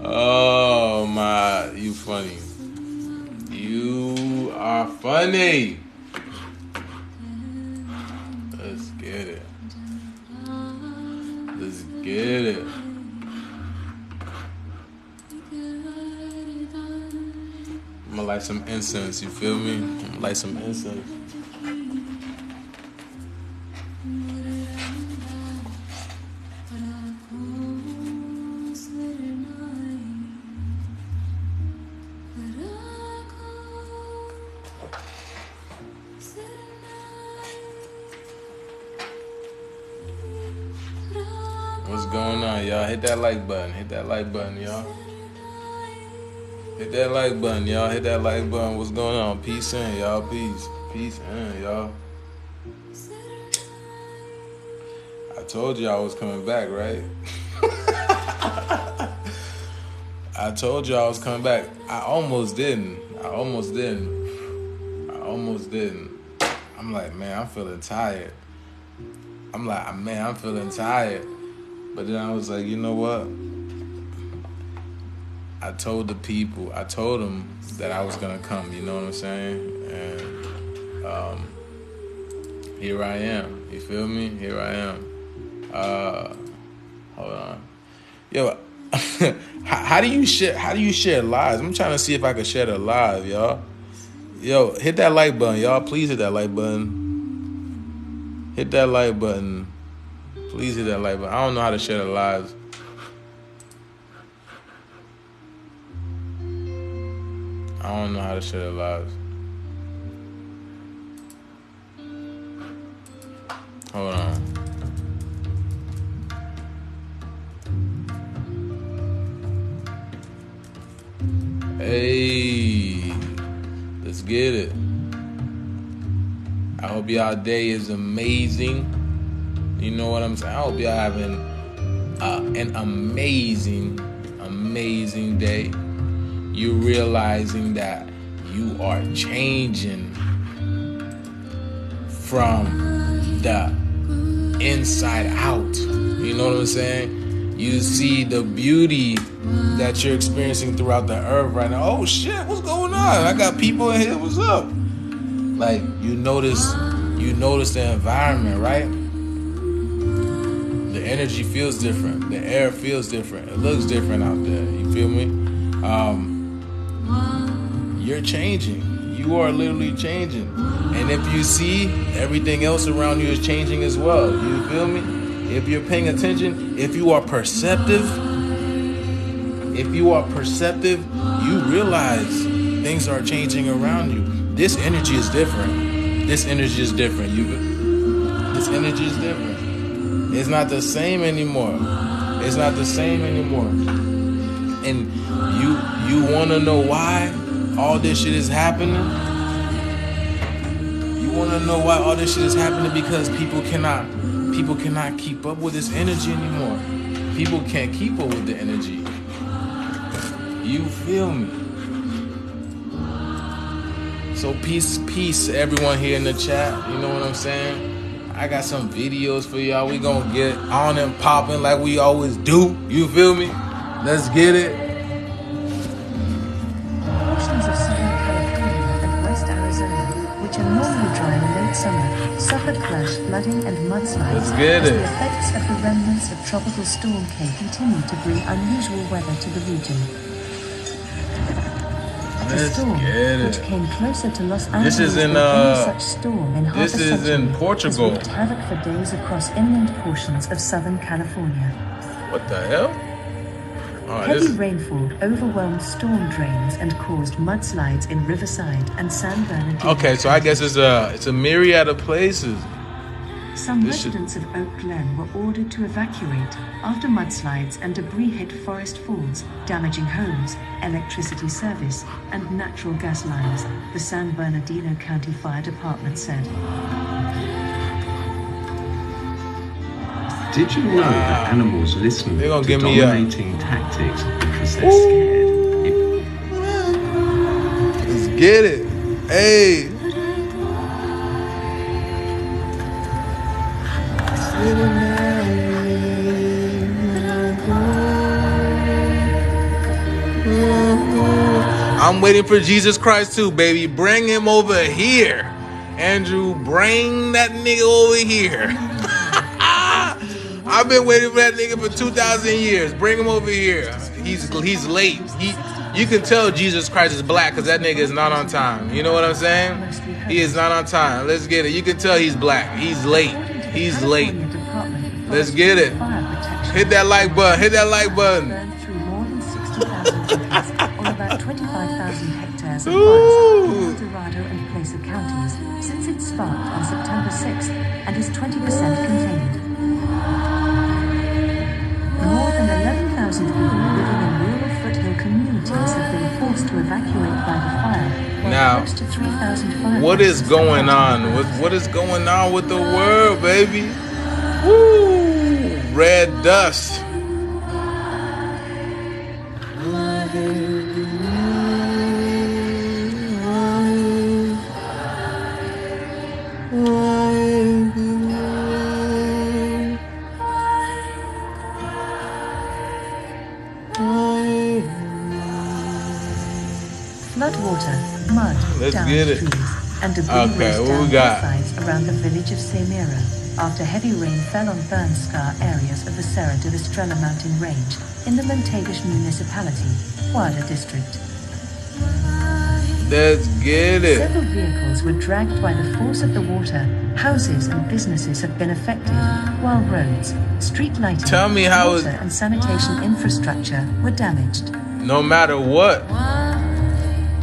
Oh my, you funny. You are funny. Let's get it. Let's get it. I'm gonna light some incense, you feel me? I'm gonna light some incense. What's going on, y'all? Hit that like button. Hit that like button, y'all. Hit that like button, y'all. Hit that like button. What's going on? Peace in, y'all. Peace. Peace in, y'all. I told you I was coming back, right? I told you I was coming back. I almost didn't. I'm like, man, I'm feeling tired. I'm feeling tired. But then I was like, you know what? I told them that I was gonna come, you know what I'm saying? And here I am. You feel me? Here I am. Hold on. Yo, how do you share lives? I'm trying to see if I can share the live, y'all. Yo, hit that like button, y'all. Please hit that like button. Hit that like button. Please hit that like button. I don't know how to share the lives. I don't know how to share the lives. Hold on. Hey, let's get it. I hope y'all day is amazing. You know what I'm saying? I hope y'all having an amazing day. You realizing that you are changing from the inside out. You know what I'm saying? You see the beauty that you're experiencing throughout the earth right now. Oh shit, what's going on? I got people in here. What's up? Like you notice the environment, right? The energy feels different. The air feels different. It looks different out there. You feel me? You're changing. You are literally changing. And if you see, everything else around you is changing as well. You feel me? If you're paying attention, if you are perceptive, you realize things are changing around you. This energy is different. This energy is different. It's not the same anymore. And you want to know why all this shit is happening? You want to know why all this shit is happening? Because people cannot keep up with this energy anymore. People can't keep up with the energy. You feel me? So peace to everyone here in the chat. You know what I'm saying? I got some videos for y'all. We gonna get on and popping like we always do. You feel me? Let's get it. Portions of Southern California and West Arizona, which are normally dry in late summer, suffered flash flooding and mudslides. Let's get it. As the effects of the remnants of Tropical Storm K continue to bring unusual weather to the region. The storm, which came closer to Los Angeles than any such storm in half a century, this is in Portugal. has wreaked havoc for days across inland portions of Southern California. What the hell? Heavy rainfall overwhelmed storm drains and caused mudslides in Riverside and San Bernardino. Okay, so I guess it's a myriad of places. Some residents of Oak Glen were ordered to evacuate after mudslides and debris hit forest falls, damaging homes, electricity service, and natural gas lines, the San Bernardino County Fire Department said. Did you know that animals listen to dominating tactics because they're scared? Let's get it. Hey. I'm waiting for Jesus Christ too, baby. Bring him over here. Andrew, bring that nigga over here. I've been waiting for that nigga for 2,000 years. Bring him over here. He's late. You can tell Jesus Christ is black because that nigga is not on time. You know what I'm saying? He is not on time. Let's get it. You can tell he's black. He's late. He's late. Let's get it. Hit that like button. Hit that like button. Through more than 60,000 acres, or about 25,000 hectares of forest in El Dorado and Placer counties since it sparked on September 6th and is 20% contained. More than 11,000 people living in rural foothill communities have been forced to evacuate by the fire. Now, close to 3,000 what is going on? What is going on with the world, baby? Woo! Red dust. Floodwater, mud, Let's downed get it. trees, and debris Okay, raised what down we got? hillsides around the village of Semira after heavy rain fell on burn scar areas of the Serra de Estrella mountain range in the Montegas municipality, Wada district. Let's get it. Several vehicles were dragged by the force of the water. Houses and businesses have been affected, while roads, street lighting, Tell me how water and sanitation infrastructure were damaged. No matter what,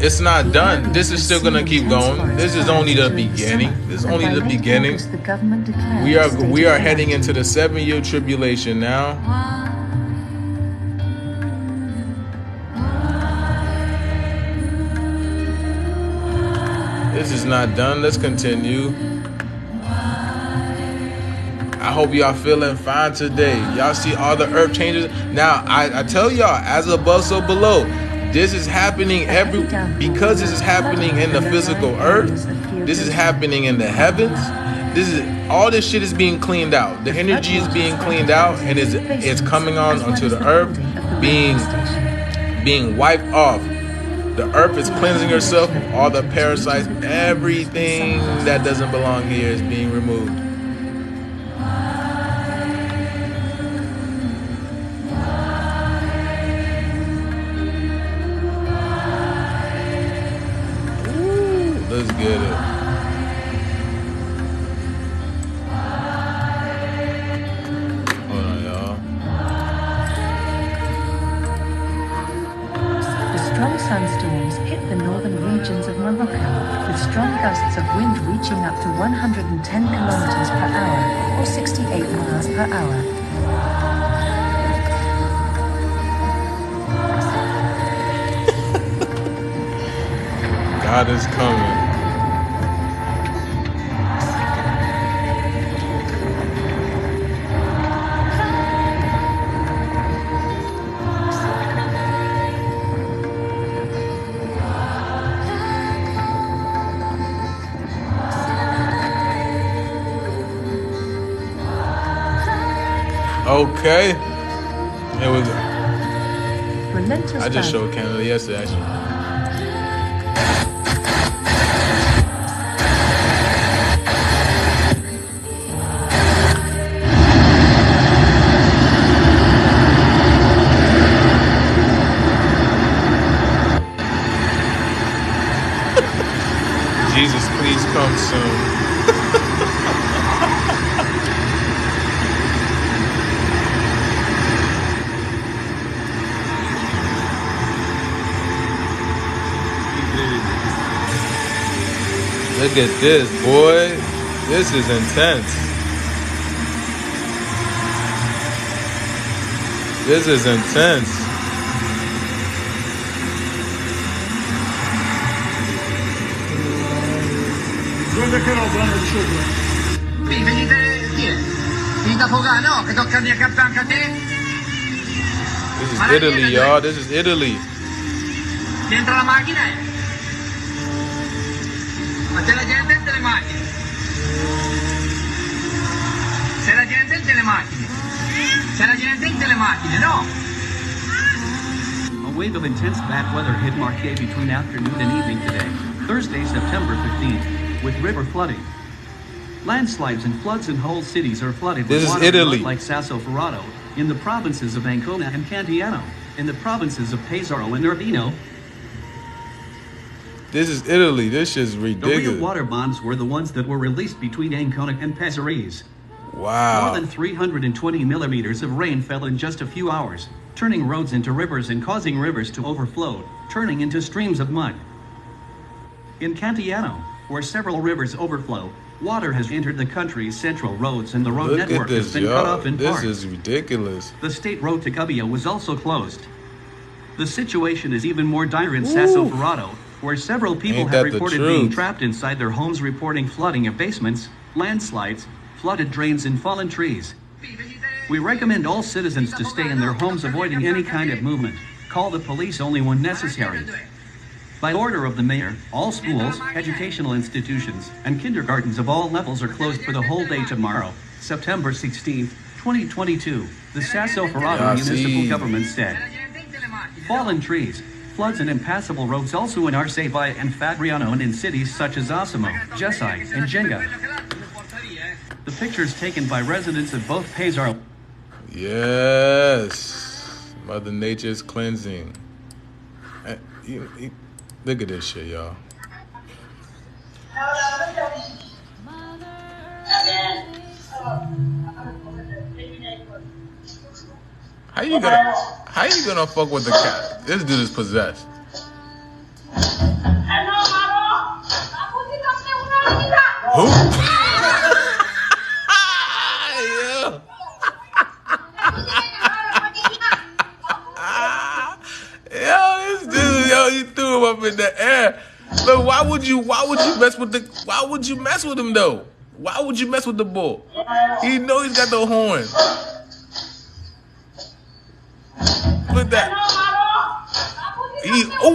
it's not done. This is still gonna keep going. This is only the beginning. This is only the beginning. We are heading into the 7-year tribulation now. This is not done. Let's continue. I hope y'all feeling fine today. Y'all see all the earth changes. Now, I tell y'all, as above, so below. This is happening because this is happening in the physical earth. This is happening in the heavens. All this shit is being cleaned out. The energy is being cleaned out, and it's coming onto the earth, being wiped off. The earth is cleansing herself of all the parasites. Everything that doesn't belong here is being removed. Let's get it. Hold on, y'all. The strong sunstorms hit the northern regions of Morocco, with strong gusts of wind reaching up to 110 kilometers per hour, or 68 miles per hour. God is coming. Okay. Here we go. Relentless I just showed Canada yesterday, actually. Jesus, please come soon. Look at this, boy. This is intense. This is intense. Guarda che roba hanno il sopra. Sì, venite, chi è? Finita Fogà, no? Che tocca di accanto anche a te? This is Italy, y'all. This is Italy. Dentro la macchina è? Ma c'è la gente e le macchine. C'è la gente e le macchine. C'è la gente e le macchine, no? wave of intense bad weather hit Marseille between afternoon and evening today, Thursday, September 15th, with river flooding. Landslides and floods in whole cities are flooded with water Italy. like Sassoferrato, in the provinces of Ancona and Cantiano, in the provinces of Pesaro and Urbino. This is Italy. This is ridiculous. The real water bombs were the ones that were released between Ancona and Pesarese. Wow. More than 320 millimeters of rain fell in just a few hours, turning roads into rivers and causing rivers to overflow, turning into streams of mud. In Cantiano, where several rivers overflow, water has entered the country's central roads and the road network has been cut off in part. This is ridiculous. The state road to Gubbio was also closed. The situation is even more dire in Sassoferrato, where several people have reported being trapped inside their homes, reporting flooding of basements, landslides, flooded drains and fallen trees. We recommend all citizens to stay in their homes, avoiding any kind of movement. Call the police only when necessary. By order of the mayor, all schools, educational institutions, and kindergartens of all levels are closed for the whole day tomorrow, September 16th, 2022, the Sassoferrato municipal government said. Fallen trees, floods and impassable roads also in Arcevai and Fabriano and in cities such as Osimo, Gessai, and Genga. The pictures taken by residents of both Pesaro. Yes. Mother Nature's cleansing. Look at this shit, y'all. How you gonna fuck with the cat? This dude is possessed. Who? Yo, you threw him up in the air. But why would you mess with him though? Why would you mess with the bull? You know he's got the horn. Look at that. Oh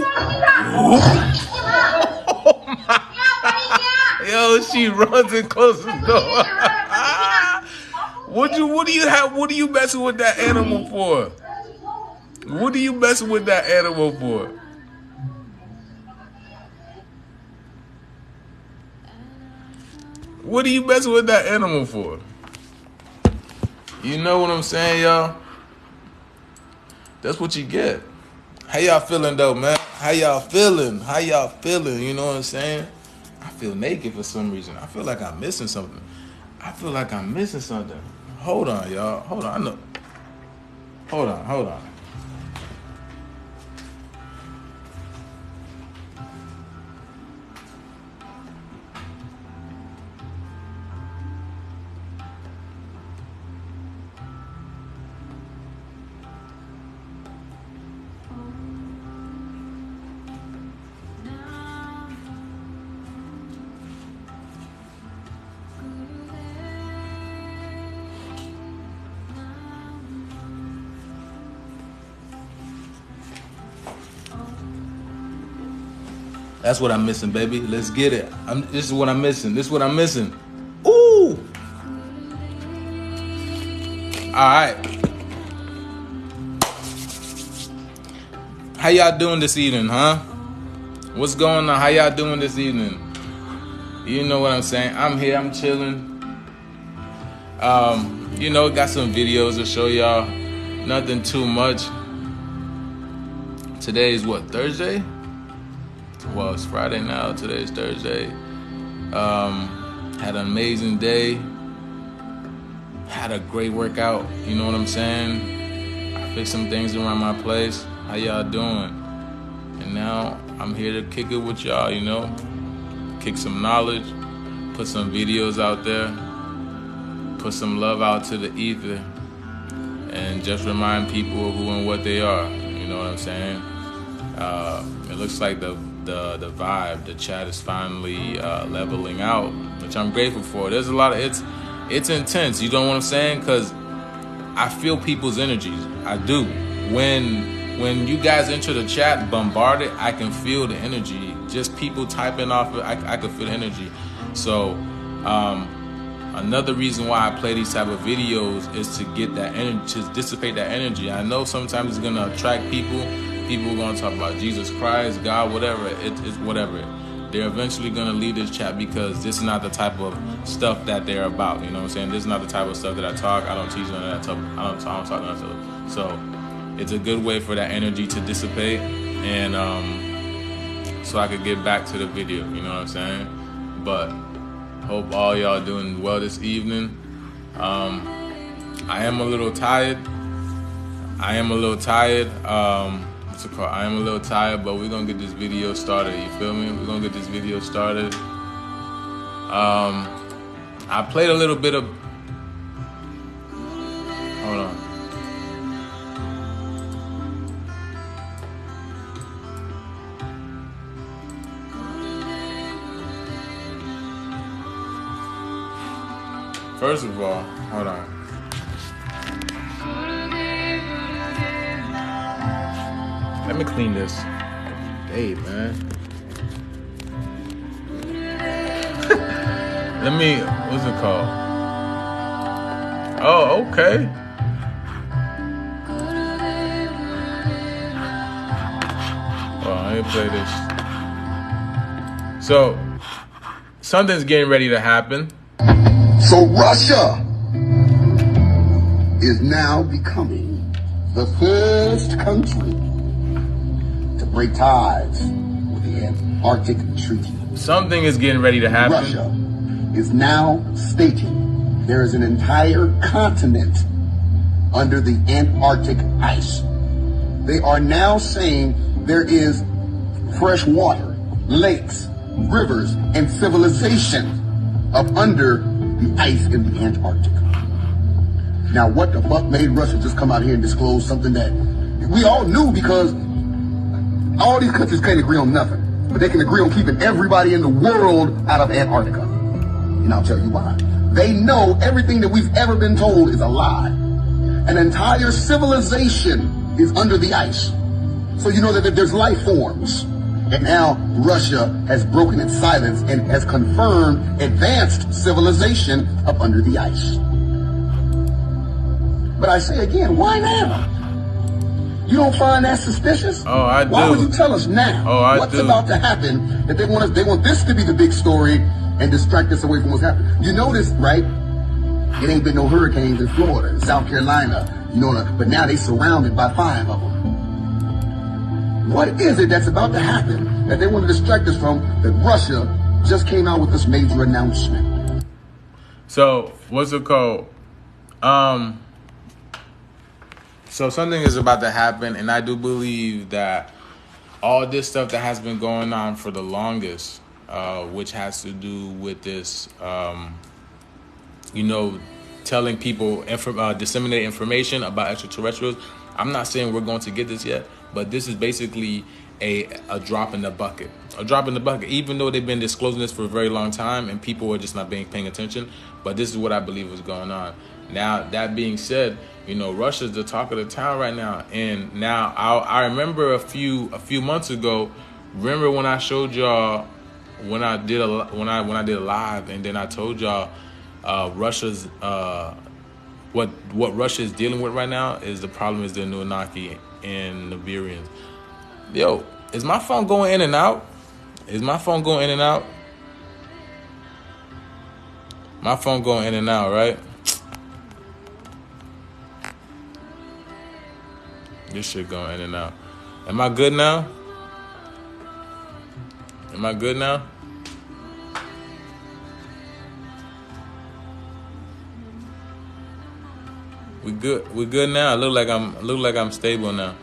my. Yo, she runs and closes the door. What are you messing with that animal for? What are you messing with that animal for? What are you messing with that animal for? You know what I'm saying, y'all? That's what you get. How y'all feeling, though, man? How y'all feeling? You know what I'm saying? I feel naked for some reason. I feel like I'm missing something. Hold on, y'all. Hold on. I know. Hold on. That's what I'm missing, baby. Let's get it. This is what I'm missing. Ooh. All right. How y'all doing this evening, huh? What's going on? How y'all doing this evening? You know what I'm saying? I'm here. I'm chilling. Got some videos to show y'all. Nothing too much. Today is what, Thursday? Well, it's Friday now. Today's Thursday. Had an amazing day. Had a great workout. You know what I'm saying? I fixed some things around my place. How y'all doing? And now I'm here to kick it with y'all, kick some knowledge, put some videos out there, put some love out to the ether, and just remind people of who and what they are. You know what I'm saying? It looks like the vibe, the chat is finally leveling out, which I'm grateful for. There's a lot of it's intense. You know what I'm saying? Because I feel people's energies. I do. When you guys enter the chat, bombarded, I can feel the energy. Just people typing off it, I can feel the energy. So another reason why I play these type of videos is to get that energy, to dissipate that energy. I know sometimes it's gonna attract people People are gonna talk about Jesus Christ, God, whatever. It's whatever. They're eventually gonna leave this chat because this is not the type of stuff that they're about. You know what I'm saying? This is not the type of stuff that I talk. I don't teach none of that stuff. I don't talk none of that stuff. So it's a good way for that energy to dissipate, and so I could get back to the video. You know what I'm saying? But hope all y'all doing well this evening. I am a little tired. What's it called? I am a little tired, but we're gonna get this video started. You feel me? We're gonna get this video started. I played a little bit of. Hold on. First of all, hold on. Let me clean this. Hey, man. Let me, what's it called? Oh, okay. Oh, let me play this. So, something's getting ready to happen. So Russia is now becoming the first country to break ties with the Antarctic Treaty. Something is getting ready to happen. Russia is now stating there is an entire continent under the Antarctic ice. They are now saying there is fresh water, lakes, rivers, and civilization up under the ice in the Antarctic. Now, what the fuck made Russia just come out here and disclose something that we all knew, because all these countries can't agree on nothing, but they can agree on keeping everybody in the world out of Antarctica. And I'll tell you why. They know everything that we've ever been told is a lie. An entire civilization is under the ice. So you know that there's life forms. And now Russia has broken its silence and has confirmed advanced civilization up under the ice. But I say again, why now? You don't find that suspicious? Oh, I do. Why would you tell us now? What's about to happen that they want this to be the big story and distract us away from what's happening? You notice, right? It ain't been no hurricanes in Florida, in South Carolina, you know, but now they surrounded by 5 of them. What is it that's about to happen that they want to distract us from, that Russia just came out with this major announcement? So, what's it called? So something is about to happen, and I do believe that all this stuff that has been going on for the longest, which has to do with this, you know, telling people, disseminate information about extraterrestrials. I'm not saying we're going to get this yet, but this is basically a drop in the bucket. A drop in the bucket, even though they've been disclosing this for a very long time and people are just not paying attention. But this is what I believe is going on. Now, that being said, you know, Russia's the talk of the town right now. And now I remember a few months ago, remember when I showed y'all when I did a live, and then I told y'all Russia's what Russia is dealing with right now is the problem is the Anunnaki and Nibirians. Yo, is my phone going in and out? Is my phone going in and out? My phone going in and out, right? This shit going in and out. Am I good now? Am I good now? We good. We good now. I look like I'm stable now.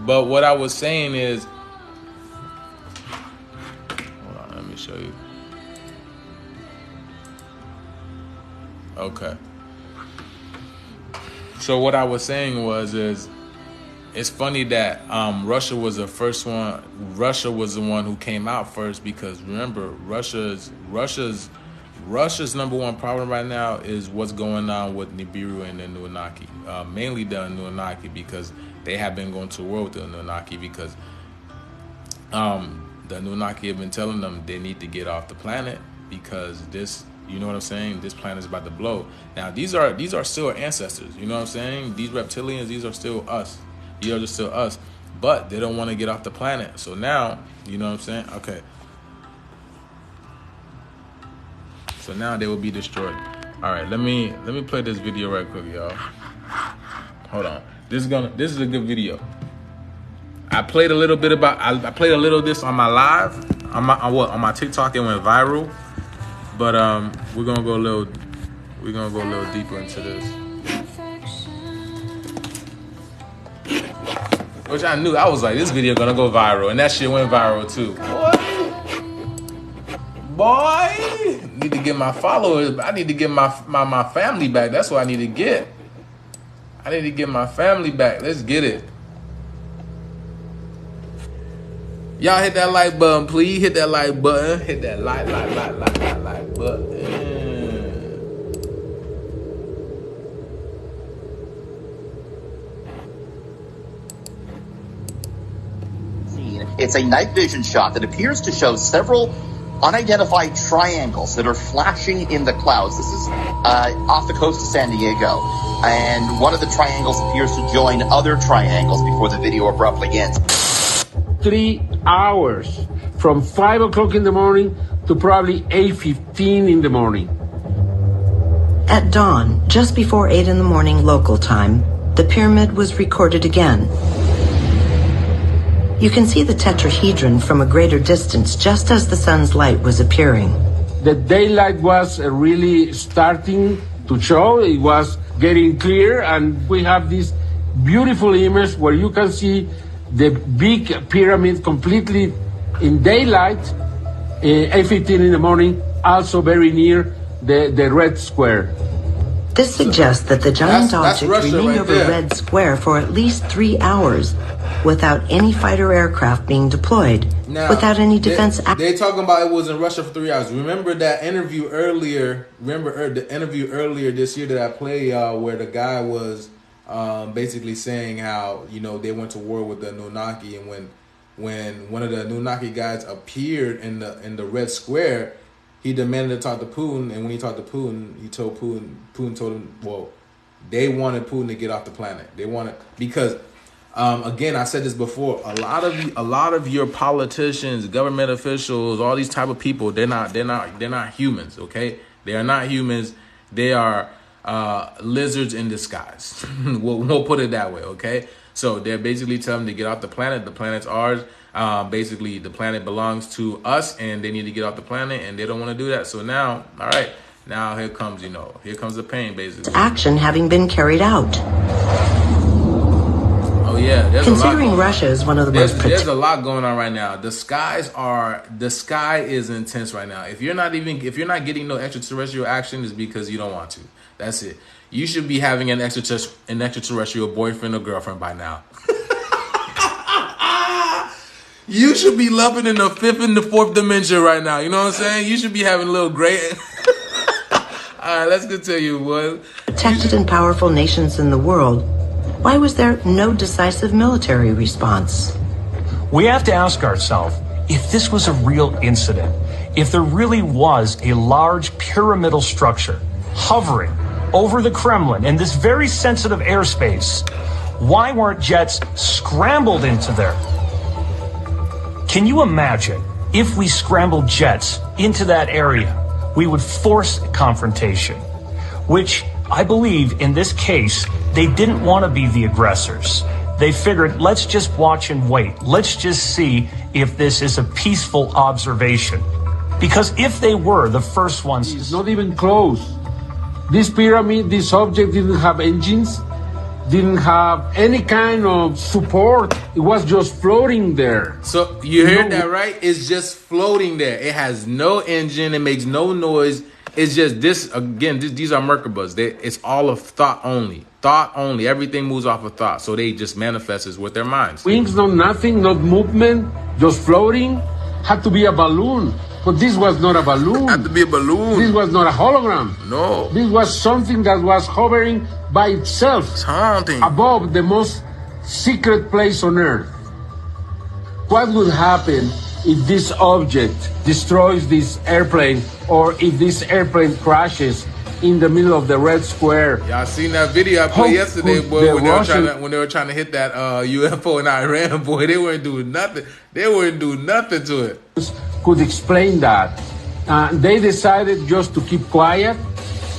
But what I was saying is, hold on, let me show you. Okay. So what I was saying is it's funny that Russia was the first one. Russia was the one who came out first, because remember, Russia's number one problem right now is what's going on with Nibiru and the Anunnaki. Mainly the Anunnaki, because they have been going to war with the Anunnaki, because the Anunnaki have been telling them they need to get off the planet because this, you know what I'm saying, this planet is about to blow. Now these are still our ancestors, you know what I'm saying? These reptilians, these are still us. You know, they're still us. But they don't want to get off the planet. So now, you know what I'm saying? Okay. So now they will be destroyed. All right, let me play this video right quick, y'all. Hold on. This is a good video. I played a little bit about. I played a little of this on my live on my TikTok. It went viral. But we're gonna go a little deeper into this. Which I knew. I was like, this video gonna go viral, and that shit went viral too. Boy, need to get my followers. I need to get my family back. That's what I need to get. I need to get my family back. Let's get it. Y'all hit that like button, please. Hit that like button. Hit that like button. It's a night vision shot that appears to show several unidentified triangles that are flashing in the clouds. This is off the coast of San Diego. And one of the triangles appears to join other triangles before the video abruptly ends. 3 hours from 5 o'clock in the morning to probably 8:15 in the morning. At dawn, just before 8 in the morning local time, the pyramid was recorded again. You can see the tetrahedron from a greater distance just as the sun's light was appearing. The daylight was really starting to show. It was getting clear, and we have this beautiful image where you can see the big pyramid completely in daylight, 8:15 in the morning, also very near the red square. This suggests that the giant object remained over there. Red Square for at least 3 hours without any fighter aircraft being deployed, now, without any defense. They talking about it was in Russia for 3 hours. Remember that interview earlier? The interview earlier this year that I played, where the guy was basically saying how, you know, they went to war with the Anunnaki, and when one of the Anunnaki guys appeared in the red square, he demanded to talk to Putin, and when he talked to Putin, Putin told him, well, they wanted Putin to get off the planet. They wanted, because again, I said this before, a lot of your politicians, government officials, all these type of people, they're not humans, okay? They are not humans. They are lizards in disguise. we'll put it that way, okay? So they're basically telling them to get off the planet. The planet's ours. Basically, the planet belongs to us, and they need to get off the planet, and they don't want to do that. So now, all right, now here comes the pain, basically. Action having been carried out. Oh yeah, considering Russia is one of the most. There's a lot going on right now. The sky is intense right now. If you're not getting no extraterrestrial action, it's because you don't want to. That's it. You should be having an extraterrestrial boyfriend or girlfriend by now. You should be loving in the 5th and the 4th dimension right now. You know what I'm saying? You should be having a little great. All right, let's continue, boy. Protected and powerful nations in the world. Why was there no decisive military response? We have to ask ourselves, if this was a real incident, if there really was a large pyramidal structure hovering over the Kremlin in this very sensitive airspace, why weren't jets scrambled into there? Can you imagine if we scrambled jets into that area, we would force a confrontation, which I believe in this case, they didn't want to be the aggressors. They figured, let's just watch and wait. Let's just see if this is a peaceful observation. Because if they were the first ones... It's not even close. This pyramid, this object didn't have engines, didn't have any kind of support. It was just floating there. So you heard that, right? It's just floating there. It has no engine. It makes no noise. It's just this, again, these are Merkabas. It's all of thought only. Thought only. Everything moves off of thought. So they just manifest with their minds. Wings, no nothing, not movement, just floating. Had to be a balloon. But this was not a balloon. Had to be a balloon. This was not a hologram. No. This was something that was hovering by itself. It's haunting. Above the most secret place on Earth. What would happen if this object destroys this airplane, or if this airplane crashes in the middle of the Red Square. Y'all seen that video I played yesterday, boy, when they were trying to hit that UFO in Iran, boy. They weren't doing nothing. They wouldn't do nothing to it. Could explain that. They decided just to keep quiet.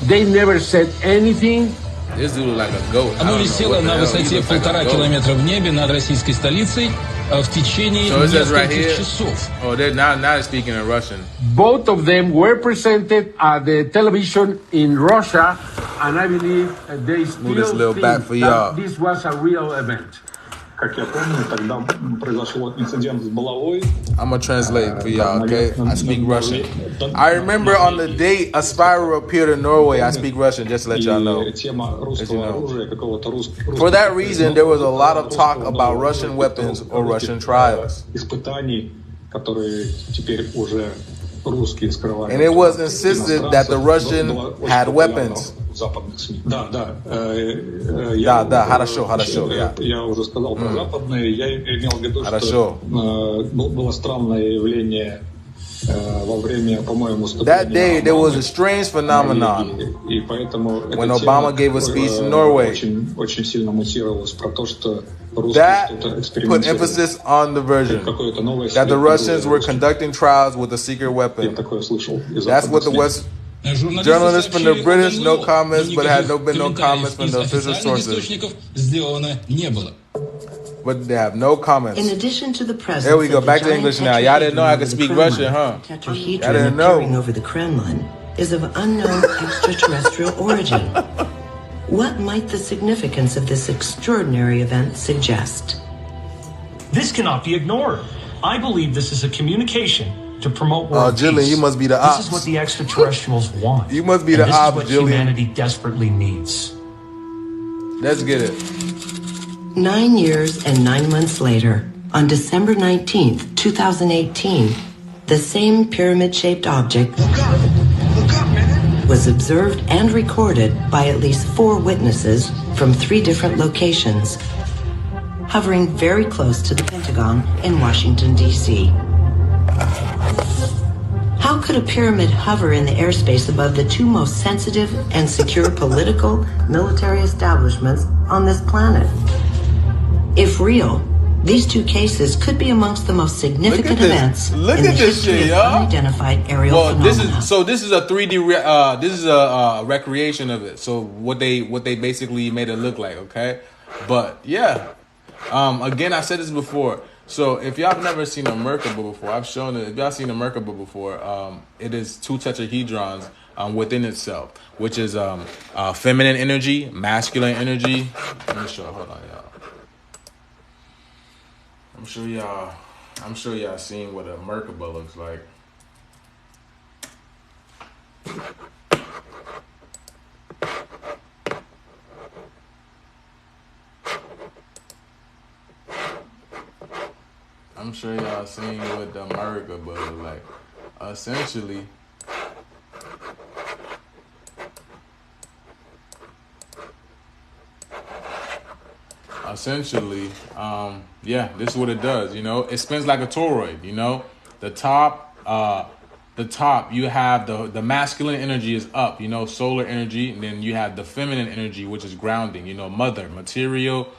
They never said anything. This dude like a goat. Оно висело на высоте 1,5 километра в небе над российской столицей в течение нескольких часов. Oh, they're now speaking in Russian. Both of them were presented at the television in Russia, and I believe they still think that this was a real event. Как я помню, тогда произошел инцидент с булавой. I'm gonna translate for y'all, okay? I speak Russian. I remember on the date a spiral appeared in Norway. I speak Russian, just to let y'all know. For that reason, there was a lot of talk about Russian weapons or Russian trials. And it was insisted that the Russian had weapons. Да, хорошо, yeah. Я уже сказал про западные, я имел в виду, что было странное явление во время, по-моему, That day there was a strange phenomenon when Obama gave a speech in Norway. Очень сильно муссировалось про то, что That put emphasis on the version that the Russians were conducting trials with a secret weapon. That's what the West journalists from the British, no comments, but had been no comments from the official sources. But they have no comments. In addition to the presence there we go, back to English now. Y'all didn't know I could speak Russian, huh? Tetrahedron appearing over the Kremlin is of unknown extraterrestrial origin. What might the significance of this extraordinary event suggest? This cannot be ignored. I believe this is a communication to promote world peace. Jillian, you must be the ops. This is what the extraterrestrials want. You must be the ops, This is what Jillian. humanity desperately needs. Let's get it. 9 years and 9 months later, on December 19th, 2018, the same pyramid-shaped object was observed and recorded by at least 4 witnesses from 3 different locations, hovering very close to the Pentagon in Washington, D.C. How could a pyramid hover in the airspace above the 2 most sensitive and secure political, military establishments on this planet? If real, these 2 cases could be amongst the most significant events in the history of unidentified aerial phenomena. This is a 3D. This is a recreation of it. So what they basically made it look like, okay? But yeah, again, I said this before. So if y'all have never seen a Merkaba before, I've shown it. If y'all seen a Merkaba before, it is 2 tetrahedrons within itself, which is feminine energy, masculine energy. Let me show. Hold on, y'all. I'm sure y'all seen what a Merkaba looks like. I'm sure y'all seen what the Merkaba looks like. Essentially, yeah, this is what it does. You know, it spins like a toroid. You know, the top, you have the masculine energy is up. You know, solar energy, and then you have the feminine energy, which is grounding. You know, mother, material.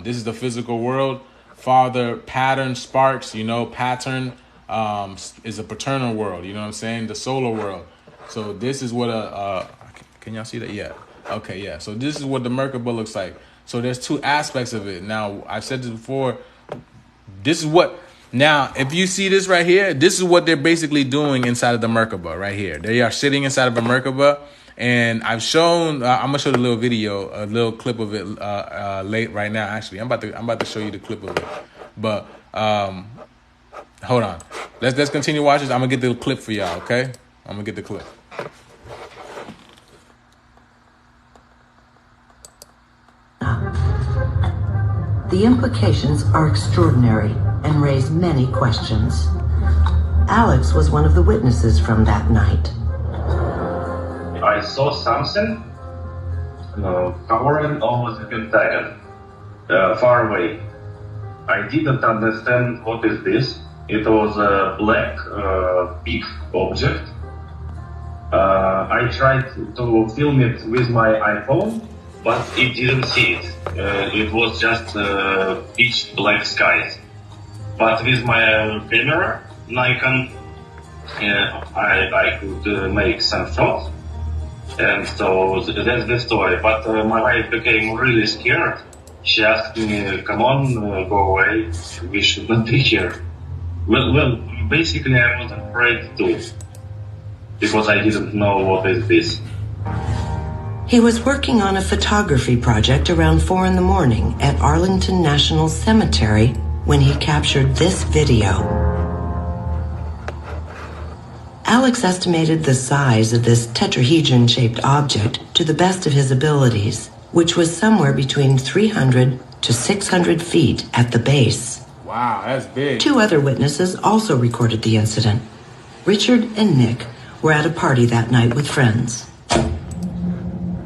This is the physical world. Father, pattern, sparks. You know, pattern is a paternal world. You know what I'm saying? The solar world. So this is what can y'all see that? Yeah. Okay. Yeah. So this is what the Merkaba looks like. So there's 2 aspects of it. Now, I've said this before. This is what, now, if you see this right here, this is what they're basically doing inside of the Merkaba right here. They are sitting inside of a Merkaba. And I've shown, I'm going to show the little video, a little clip of it late right now, actually. I'm about to show you the clip of it. But hold on. Let's continue watching this. I'm going to get the clip for y'all, okay? I'm going to get the clip. The implications are extraordinary and raise many questions. Alex was one of the witnesses from that night. I saw something hovering over the Pentagon, far away. I didn't understand what is this. It was a black big object. I tried to film it with my iPhone, but it didn't see it. It was just pitch black skies. But with my camera, Nikon, I could make some shots. And so that's the story. But my wife became really scared. She asked me, come on, go away. We should not be here. Well, basically I was afraid too. Because I didn't know what is this. He was working on a photography project around 4 in the morning at Arlington National Cemetery when he captured this video. Alex estimated the size of this tetrahedron-shaped object to the best of his abilities, which was somewhere between 300 to 600 feet at the base. Wow, that's big. 2 other witnesses also recorded the incident. Richard and Nick were at a party that night with friends.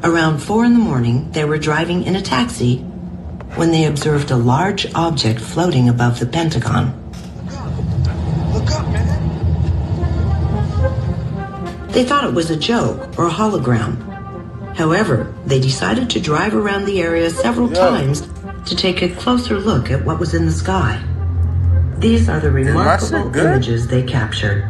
Around 4 in the morning, they were driving in a taxi when they observed a large object floating above the Pentagon. Look up, man. They thought it was a joke or a hologram. However, they decided to drive around the area several times to take a closer look at what was in the sky. These are the remarkable images they captured.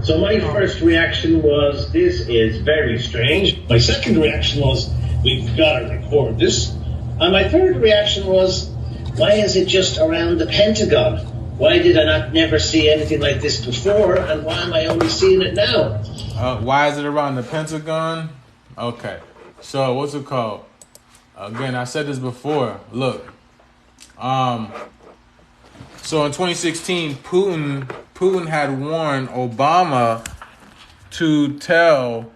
So my first reaction was, this is very strange. My second reaction was, we've got to record this. And my third reaction was, why is it just around the Pentagon? Why did I not never see anything like this before, and why am I only seeing it now? Why is it around the Pentagon? Okay, so what's it called? Again, I said this before. Look, so in 2016, Putin had warned Obama to tell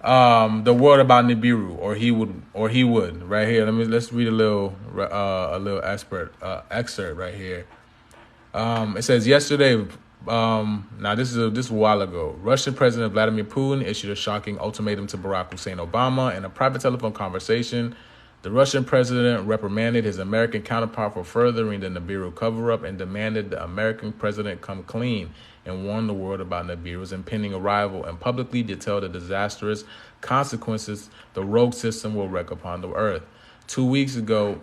the world about Nibiru, or he would. Right here, let's read a little excerpt right here. It says yesterday. Now this is a while ago. Russian President Vladimir Putin issued a shocking ultimatum to Barack Hussein Obama in a private telephone conversation. The Russian president reprimanded his American counterpart for furthering the Nibiru cover-up and demanded the American president come clean and warn the world about Nibiru's impending arrival and publicly detail the disastrous consequences the rogue system will wreak upon the earth. 2 weeks ago,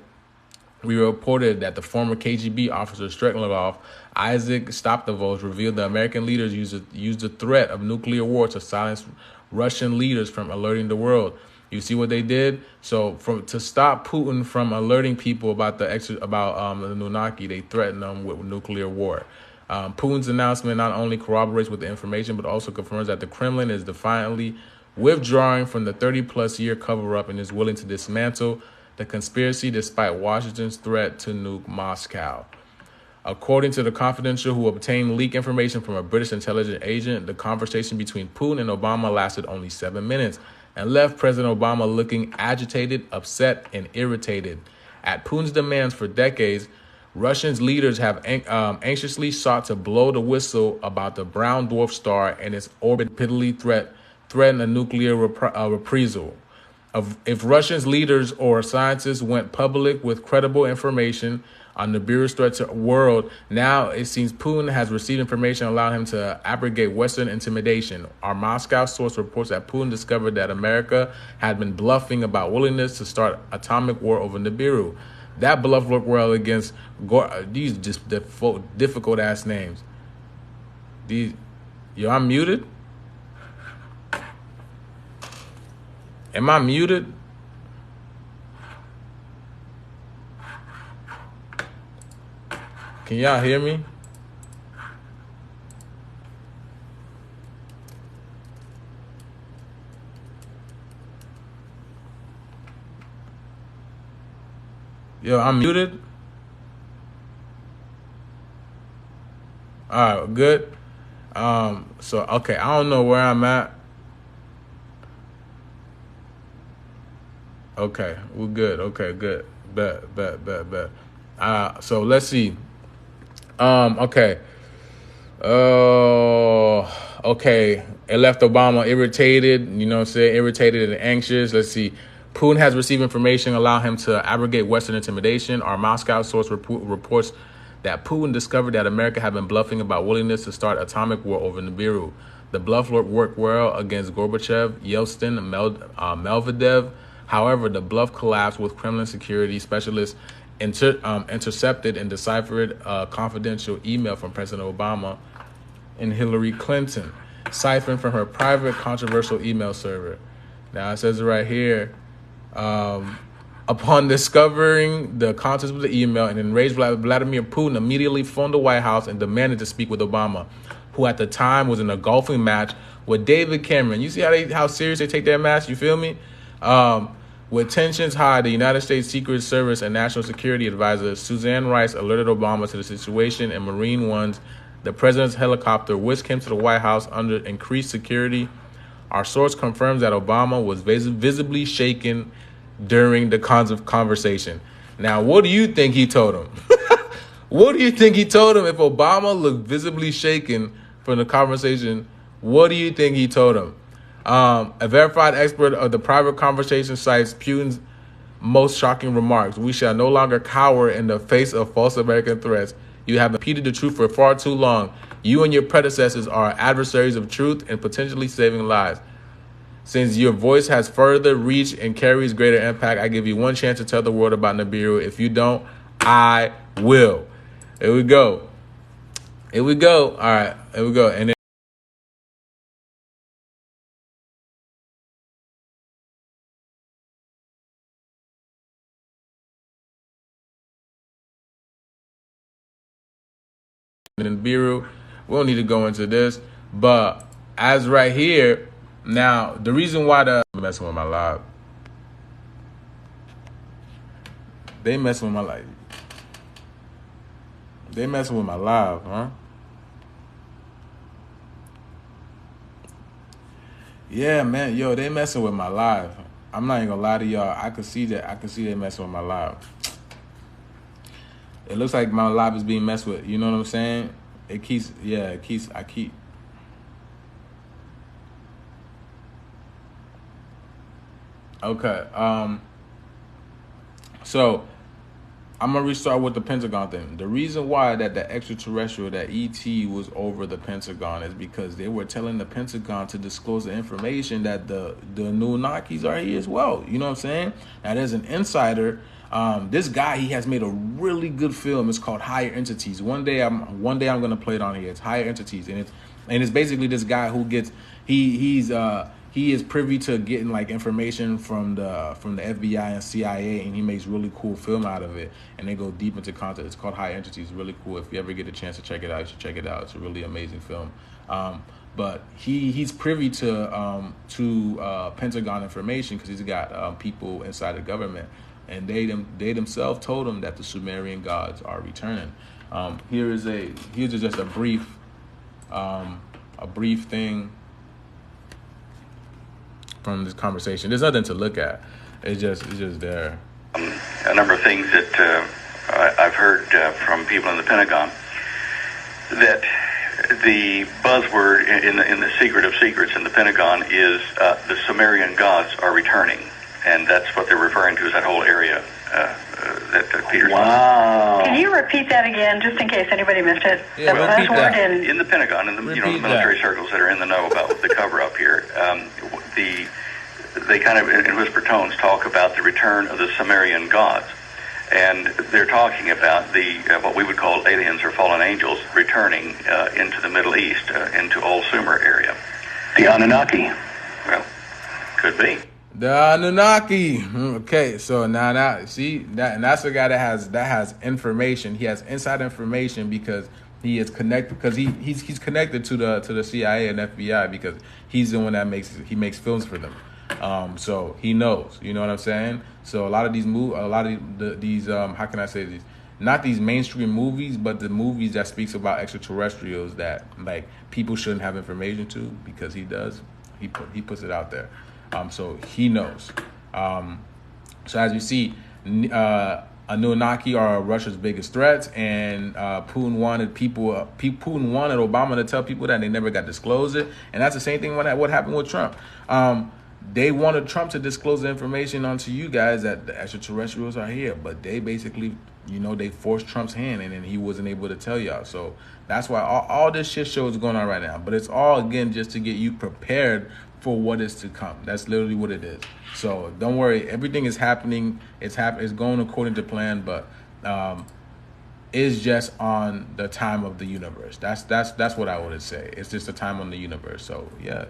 we reported that the former KGB officer Streklanov, Isaac Stoptovoz, revealed the American leaders used the threat of nuclear war to silence Russian leaders from alerting the world. You see what they did? So to stop Putin from alerting people about the Anunnaki, they threatened them with nuclear war. Putin's announcement not only corroborates with the information, but also confirms that the Kremlin is defiantly withdrawing from the 30-plus year cover-up and is willing to dismantle the conspiracy despite Washington's threat to nuke Moscow. According to the Confidential, who obtained leaked information from a British intelligence agent, the conversation between Putin and Obama lasted only 7 minutes and left President Obama looking agitated, upset, and irritated. At Putin's demands for decades, Russian leaders have anxiously sought to blow the whistle about the brown dwarf star and its orbit, repeatedly threaten a nuclear reprisal. If Russian leaders or scientists went public with credible information on Nibiru's threat to the world, now it seems Putin has received information allowing him to abrogate Western intimidation. Our Moscow source reports that Putin discovered that America had been bluffing about willingness to start atomic war over Nibiru. That bluff worked well against these just difficult ass names. I'm muted. Am I muted? Can y'all hear me? Yo, I'm muted. All right, good. So okay, I don't know where I'm at. Okay, we're good. Okay, good. Bet. So let's see. Okay. Okay. It left Obama irritated, irritated and anxious. Let's see. Putin has received information allowing him to abrogate Western intimidation. Our Moscow source reports that Putin discovered that America had been bluffing about willingness to start atomic war over Nibiru. The bluff worked well against Gorbachev, Yeltsin, Medvedev. However, the bluff collapsed with Kremlin security specialists intercepted and deciphered a confidential email from President Obama and Hillary Clinton, siphoned from her private controversial email server. Now it says it right here. Upon discovering the contents of the email, an enraged Vladimir Putin immediately phoned the White House and demanded to speak with Obama, who at the time was in a golfing match with David Cameron. You see how serious they take their match? You feel me? With tensions high, the United States Secret Service and National Security Advisor Suzanne Rice alerted Obama to the situation, and Marine One's the president's helicopter whisked him to the White House under increased security. Our source confirms that Obama was visibly shaken during the conversation. Now, what do you think he told him? What do you think he told him? If Obama looked visibly shaken from the conversation, what do you think he told him? A verified expert of the private conversation cites Putin's most shocking remarks. We shall no longer cower in the face of false American threats. You have repeated the truth for far too long. You and your predecessors are adversaries of truth and potentially saving lives. Since your voice has further reach and carries greater impact, I give you one chance to tell the world about Nibiru. If you don't, I will. Here we go. Here we go. All right. Here we go. And then Nibiru. We don't need to go into this. But as right here, now, the reason why I'm messing with my live. They messing with my life. They messing with my live, huh? Yeah, man. Yo, they messing with my live. I'm not even gonna lie to y'all. I can see that. I can see they messing with my live. It looks like my live is being messed with. You know what I'm saying? I keep. Okay. So I'm gonna restart with the Pentagon thing. The reason why that the extraterrestrial, that ET was over the Pentagon is because they were telling the Pentagon to disclose the information that the Anunnakis are here as well. You know what I'm saying? Now there's an insider. This guy, he has made a really good film. It's called Higher Entities. One day I'm gonna play it on here. It's Higher Entities, and it's basically this guy who gets he is privy to getting like information from the FBI and CIA, and he makes really cool film out of it. And they go deep into content. It's called High Entities. Really cool. If you ever get a chance to check it out, you should check it out. It's a really amazing film. But he's privy to Pentagon information because he's got people inside the government, and they themselves told him that the Sumerian gods are returning. Here's just a brief thing from this conversation. There's nothing to look at. It's just there. A number of things that I've heard from people in the Pentagon, that the buzzword in the secret of secrets in the Pentagon is the Sumerian gods are returning, and that's what they're referring to as that whole area that Peter's. Wow! Can you repeat that again, just in case anybody missed it? Yeah, the buzzword in the Pentagon, in the military circles that are in the know about the cover up here. They kind of, in whisper tones, talk about the return of the Sumerian gods. And they're talking about the what we would call aliens or fallen angels returning into the Middle East, into Old Sumer area. The Anunnaki. Well, could be. The Anunnaki. Okay, so now see that, and that's the guy that has information. He has inside information because he is connected, because he's connected to the CIA and FBI, because he's the one that makes films for them. So he knows, you know what I'm saying? So a lot of these how can I say these? Not these mainstream movies, but the movies that speaks about extraterrestrials that like people shouldn't have information to, because he does. He puts it out there. So he knows. So as you see, Anunnaki are Russia's biggest threats, and Putin wanted Obama to tell people that, and they never got disclosed it. And that's the same thing what happened with Trump. they wanted Trump to disclose the information onto you guys that the extraterrestrials are here, but they basically, they forced Trump's hand, and then he wasn't able to tell y'all. So that's why all this shit show is going on right now. But it's all, again, just to get you prepared for what is to come. That's literally what it is. So don't worry, everything is happening. It's going according to plan, but it's just on the time of the universe. That's what I would say. It's just the time on the universe. So yeah,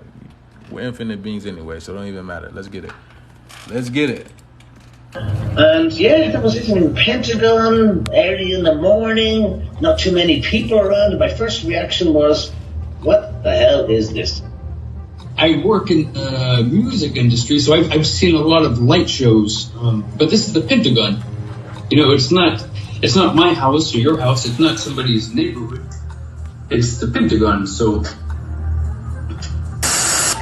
we're infinite beings anyway, so it don't even matter. Let's get it. And yeah, that was it in the Pentagon, early in the morning, not too many people around. And my first reaction was, what the hell is this? I work in the music industry, so I've seen a lot of light shows, but this is the Pentagon. It's not my house or your house. It's not somebody's neighborhood. It's the Pentagon. So,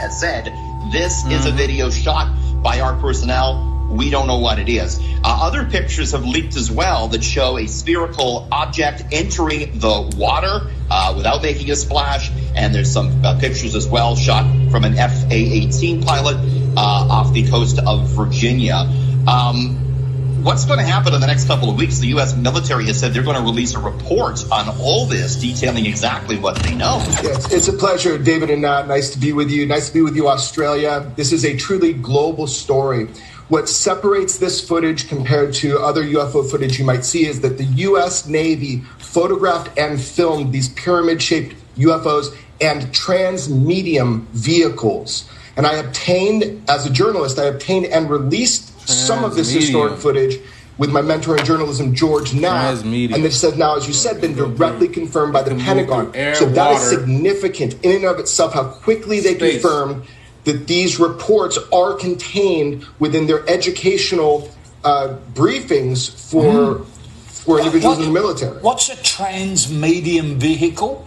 as said, this is a video shot by our personnel. We don't know what it is. Other pictures have leaked as well that show a spherical object entering the water without making a splash. And there's some pictures as well shot from an FA-18 pilot off the coast of Virginia. What's going to happen in the next couple of weeks? The U.S. military has said they're going to release a report on all this, detailing exactly what they know. Yes, it's a pleasure, David and Nat. Nice to be with you. Nice to be with you, Australia. This is a truly global story. What separates this footage compared to other UFO footage you might see is that the U.S. Navy photographed and filmed these pyramid-shaped UFOs and transmedium vehicles. And as a journalist, I obtained and released some of this historic footage with my mentor in journalism, George Knapp. And this has now, as you said, been directly confirmed by the Pentagon. So that is significant in and of itself, how quickly they confirmed that these reports are contained within their educational briefings for individuals in the military. What's a transmedium vehicle?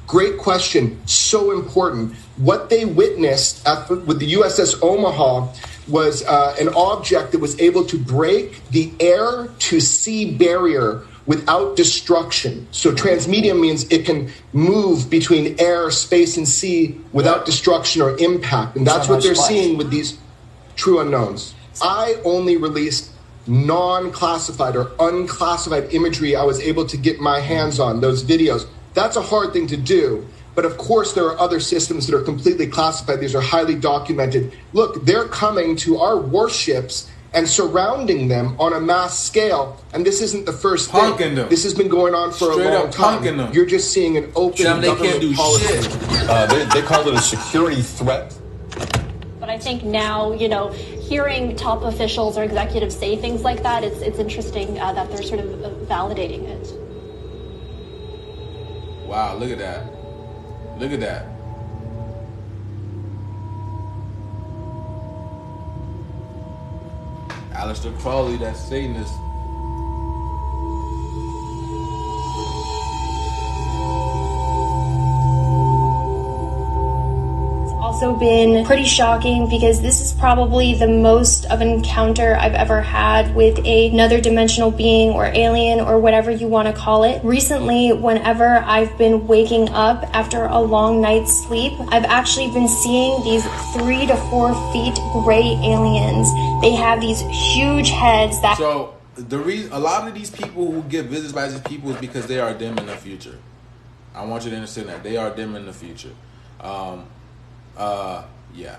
Great question. So important. What they witnessed with the USS Omaha was an object that was able to break the air-to-sea barrier without destruction. So transmedium means it can move between air, space, and sea without destruction or impact. And that's what they're seeing with these true unknowns. I only released non-classified or unclassified imagery I was able to get my hands on, those videos. That's a hard thing to do. But of course, there are other systems that are completely classified. These are highly documented. Look, they're coming to our warships and surrounding them on a mass scale. And this isn't the first thing. This has been going on for a long time. You're just seeing an open government policy. They call it a security threat. But I think now, hearing top officials or executives say things like that, it's interesting that they're sort of validating it. Wow, look at that. Look at that. Aleister Crowley, that Satanist. Also been pretty shocking because this is probably the most of an encounter I've ever had with another dimensional being or alien or whatever you want to call it. Recently, whenever I've been waking up after a long night's sleep, I've actually been seeing these 3 to 4 feet gray aliens. They have these huge heads that... So the reason a lot of these people who get visits by these people is because they are dim in the future. I want you to understand that they are dim in the future. Yeah.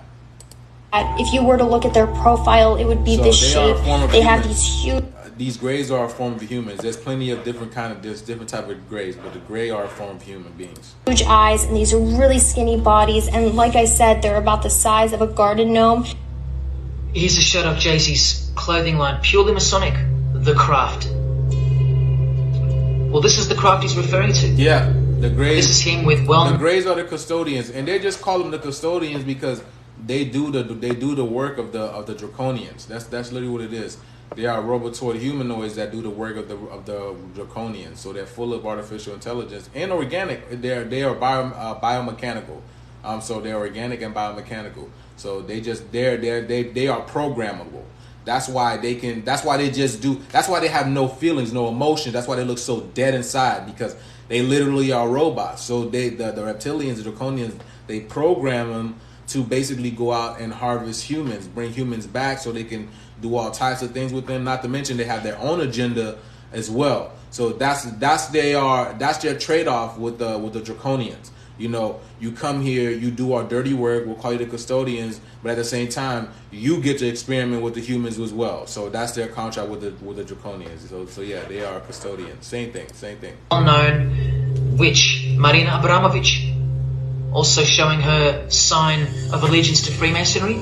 If you were to look at their profile, it would be this shape. They have these huge... These grays are a form of humans. There's plenty of different type of grays, but the gray are a form of human beings. Huge eyes and these really skinny bodies, and like I said, they're about the size of a garden gnome. Here's a shot of Jay-Z's clothing line, purely Masonic, The Craft. Well, this is the craft he's referring to. Yeah. The Greys, this is him with the Greys are the custodians, and they just call them the custodians because they do the work of the Draconians. That's literally what it is. They are robotoid humanoids that do the work of the Draconians. So they're full of artificial intelligence and organic. They are biomechanical. So they're organic and biomechanical. So they are programmable. That's why they can. That's why they just do. That's why they have no feelings, no emotions. That's why they look so dead inside, because they literally are robots. So the reptilians, the Draconians, they program them to basically go out and harvest humans, bring humans back so they can do all types of things with them. Not to mention they have their own agenda as well. So that's their trade-off with the Draconians. You know, you come here, you do our dirty work, we'll call you the custodians, but at the same time, you get to experiment with the humans as well. So that's their contract with the Draconians. So yeah, they are custodians. Same thing. Well-known witch, Marina Abramovich, also showing her sign of allegiance to Freemasonry.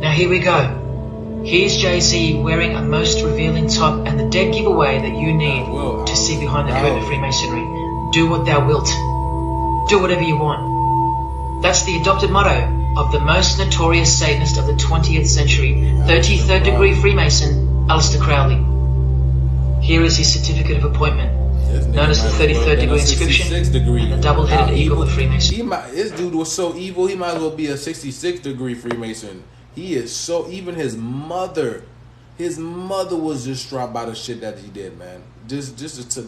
Now here we go. Here's Jay-Z wearing a most revealing top and the dead giveaway that you need to see behind the curtain of Freemasonry. Do what thou wilt. Do whatever you want. That's the adopted motto of the most notorious Satanist of the 20th century, 33rd degree Freemason, Aleister Crowley. Here is his certificate of appointment, known as the 33rd degree inscription and the double-headed eagle of Freemason. This dude was so evil, he might as well be a 66th degree Freemason. He is so, even his mother was distraught by the shit that he did, man. Just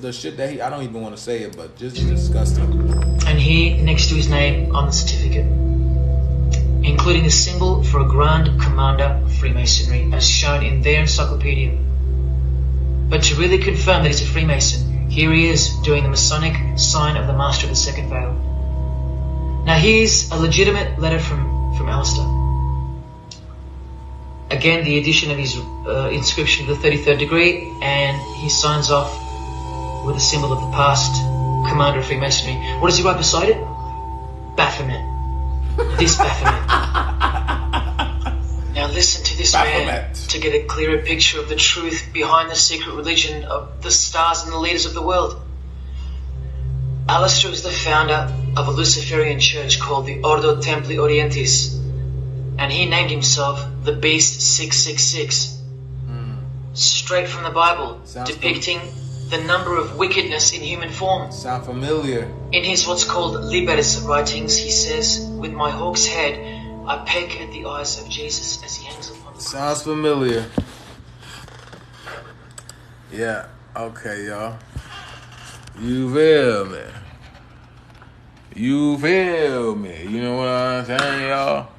the shit that I don't even want to say it, but just disgusting. And here, next to his name on the certificate, including the symbol for a Grand Commander of Freemasonry, as shown in their encyclopedia. But to really confirm that he's a Freemason, here he is doing the Masonic sign of the Master of the Second Veil. Now here's a legitimate letter from Aleister. Again, the addition of his inscription of the 33rd degree, and he signs off with a symbol of the past commander of Freemasonry. What does he write beside it? Baphomet. This Baphomet. Now listen to this man to get a clearer picture of the truth behind the secret religion of the stars and the leaders of the world. Aleister is the founder of a Luciferian church called the Ordo Templi Orientis, and he named himself the Beast 666, straight from the Bible, depicting the number of wickedness in human form. Sound familiar? In his what's called Liberis writings, he says, "With my hawk's head, I peck at the eyes of Jesus as he hangs upon the cross." Sounds familiar. Yeah, okay, y'all. You feel me? You know what I'm saying, y'all?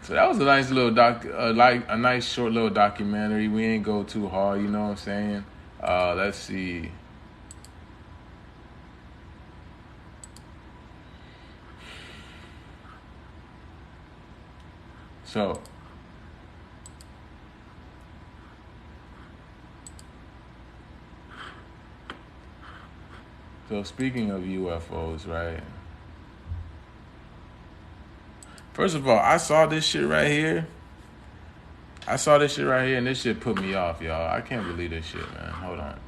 So that was a nice little a nice short little documentary. We ain't go too hard, you know what I'm saying? Let's see. So speaking of UFOs, right? First of all, I saw this shit right here, and this shit put me off, y'all. I can't believe this shit, man. Hold on.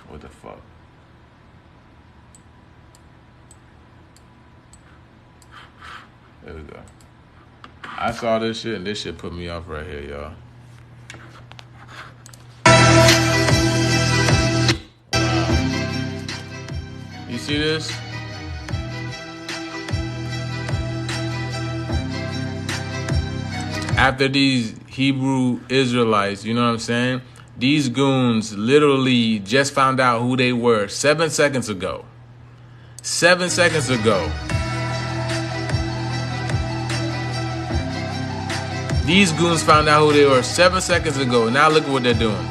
What the fuck? There we go. I saw this shit, and this shit put me off right here, y'all. You see this? After these Hebrew Israelites, you know what I'm saying? These goons literally just found out who they were 7 seconds ago. 7 seconds ago. These goons found out who they were 7 seconds ago. Now look at what they're doing.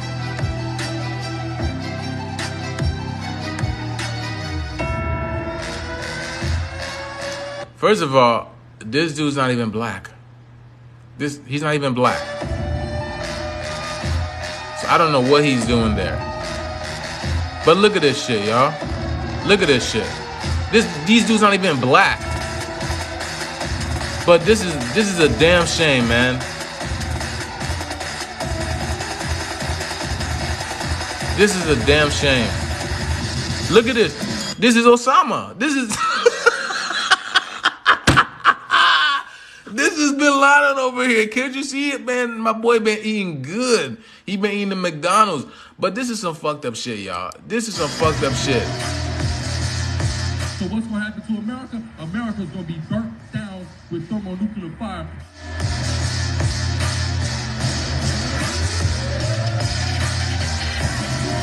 First of all, this dude's not even black. He's not even black. So I don't know what he's doing there. But look at this shit, y'all. Look at this shit. These dudes not even black. But this is a damn shame, man. This is a damn shame. Look at this. This is Osama. This is This is Bin Laden over here. Can't you see it, man? My boy been eating good. He been eating the McDonald's. But this is some fucked up shit, y'all. This is some fucked up shit. So what's going to happen to America? America's going to be burnt down with thermonuclear fire.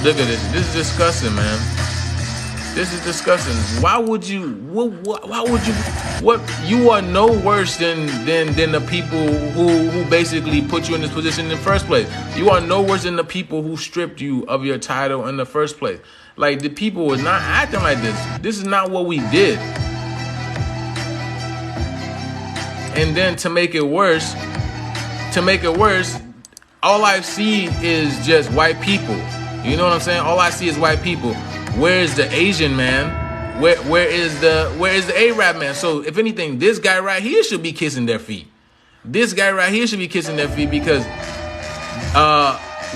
Look at this. This is disgusting, man. This is disgusting. Why would you? Why would you? What? You are no worse than the people who basically put you in this position in the first place. You are no worse than the people who stripped you of your title in the first place. Like, the people were not acting like this. This is not what we did. And then to make it worse, all I see is just white people. You know what I'm saying? All I see is white people. Where is the Asian man? Where is the Arab man? So if anything, this guy right here should be kissing their feet. This guy right here should be kissing their feet because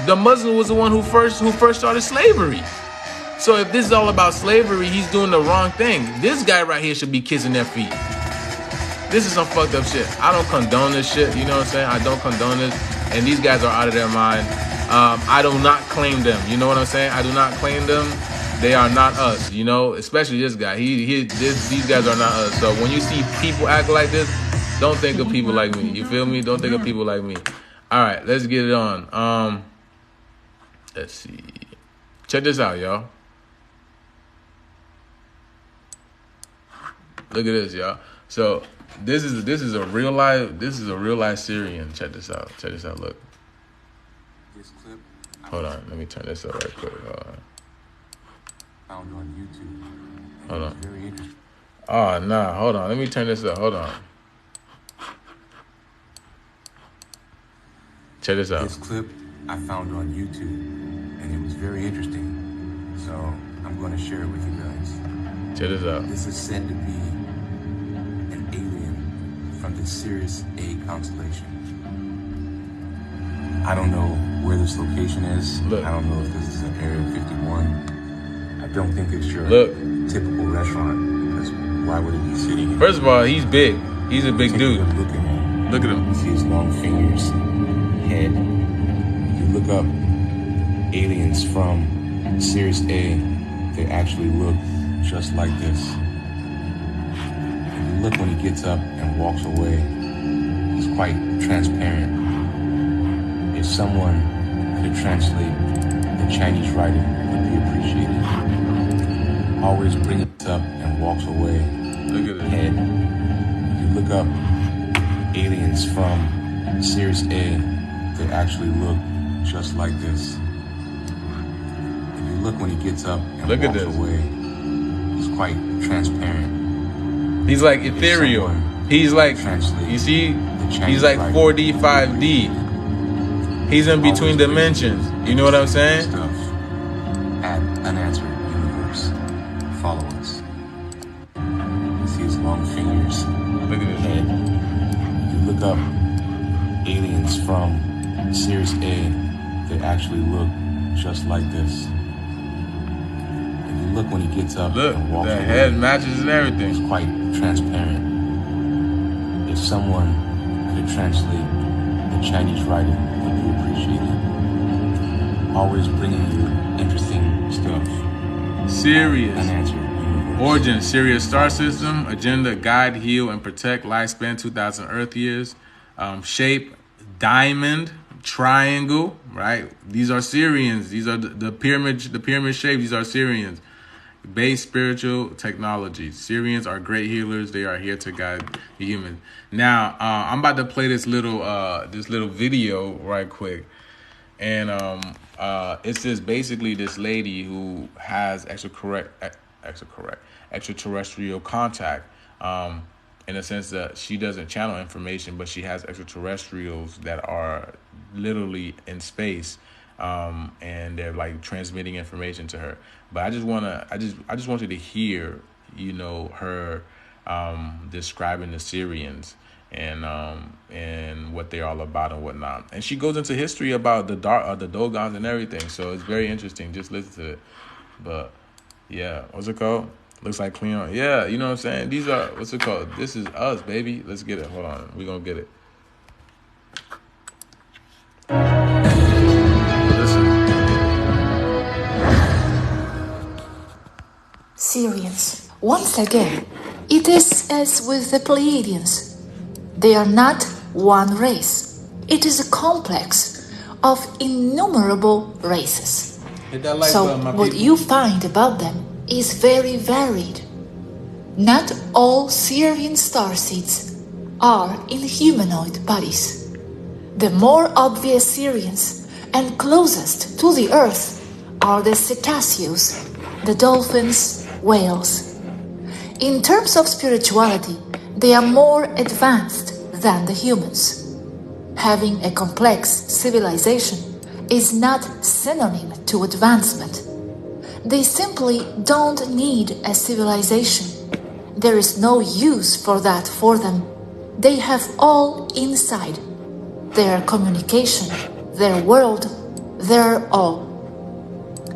the Muslim was the one who first started slavery. So if this is all about slavery, he's doing the wrong thing. This guy right here should be kissing their feet. This is some fucked up shit. I don't condone this shit. You know what I'm saying? I don't condone this. And these guys are out of their mind. I do not claim them. You know what I'm saying? I do not claim them. They are not us, you know, especially this guy. These guys are not us. So when you see people act like this, don't think of people like me. You feel me? Don't think of people like me. All right, let's get it on. Let's see. Check this out, y'all. Look at this, y'all. So this is a real life Syrian. Check this out. Look. Hold on. Let me turn this up right quick. Found on YouTube. Hold on. Oh, nah. Hold on. Let me turn this up. Hold on. Check this out. This clip I found on YouTube, and it was very interesting. So I'm going to share it with you guys. Check this out. This is said to be an alien from the Sirius A constellation. I don't know where this location is. Look. I don't know if this is an Area 51. I don't think it's your typical restaurant, because why would it be sitting here? First of all, he's big. He's a big dude. Look at him. Look at him. You see his long fingers, head. If you look up aliens from Sirius A, they actually look just like this. If you look when he gets up and walks away, he's quite transparent. If someone could translate the Chinese writing, it would be appreciated. Always brings it up and walks away. Look at it. Head. If you look up aliens from Sirius A, they actually look just like this. If you look when he gets up and walks away, he's quite transparent. He's like ethereal. He's like, you see, he's like 4D, 5D. He's in between dimensions. You know what I'm saying? At Unanswered Universe. Follow us. You see his long fingers. Look at his head. You look up aliens from Sirius A, they actually look just like this. If you look when he gets up and walks away, the head matches and everything. It's quite transparent. If someone could translate the Chinese writing, it would be appreciated. Always bringing you interesting stuff. Sirius. Unanswered Universe. Origin, Sirius star system. Agenda, guide, heal, and protect. Lifespan, 2,000 Earth years. Shape, diamond, triangle, right? These are Syrians. These are the pyramid shape. These are Syrians. Base spiritual technology. Syrians are great healers. They are here to guide the humans. Now, I'm about to play this little video right quick. And it's just basically this lady who has extraterrestrial contact, in the sense that she doesn't channel information, but she has extraterrestrials that are literally in space, and they're like transmitting information to her. But I just want you to hear, you know, her describing the Syrians and what they're all about and whatnot. And she goes into history about the Dogons and everything. So it's very interesting. Just listen to it. But yeah, what's it called? Looks like Cleon. Yeah, you know what I'm saying? These are, what's it called? This is us, baby. Let's get it. Hold on. We're going to get it. Listen. Syrians. Once again, it is as with the Pleiadians. They are not one race. It is a complex of innumerable races. Hit that like So button, my what people. you find about them is very varied. Not all Syrian starseeds are in humanoid bodies. The more obvious Syrians and closest to the Earth are the cetaceans, the dolphins, whales. In terms of spirituality, they are more advanced than the humans. Having a complex civilization is not synonym to advancement. They simply don't need a civilization. There is no use for that for them. They have all inside. Their communication, their world, their all.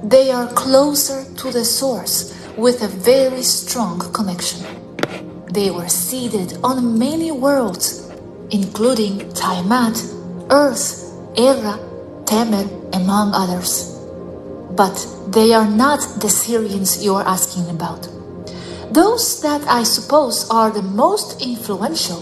They are closer to the source with a very strong connection. They were seeded on many worlds, including Tiamat, Earth, Era, Temer, among others. But they are not the Syrians you are asking about. Those that I suppose are the most influential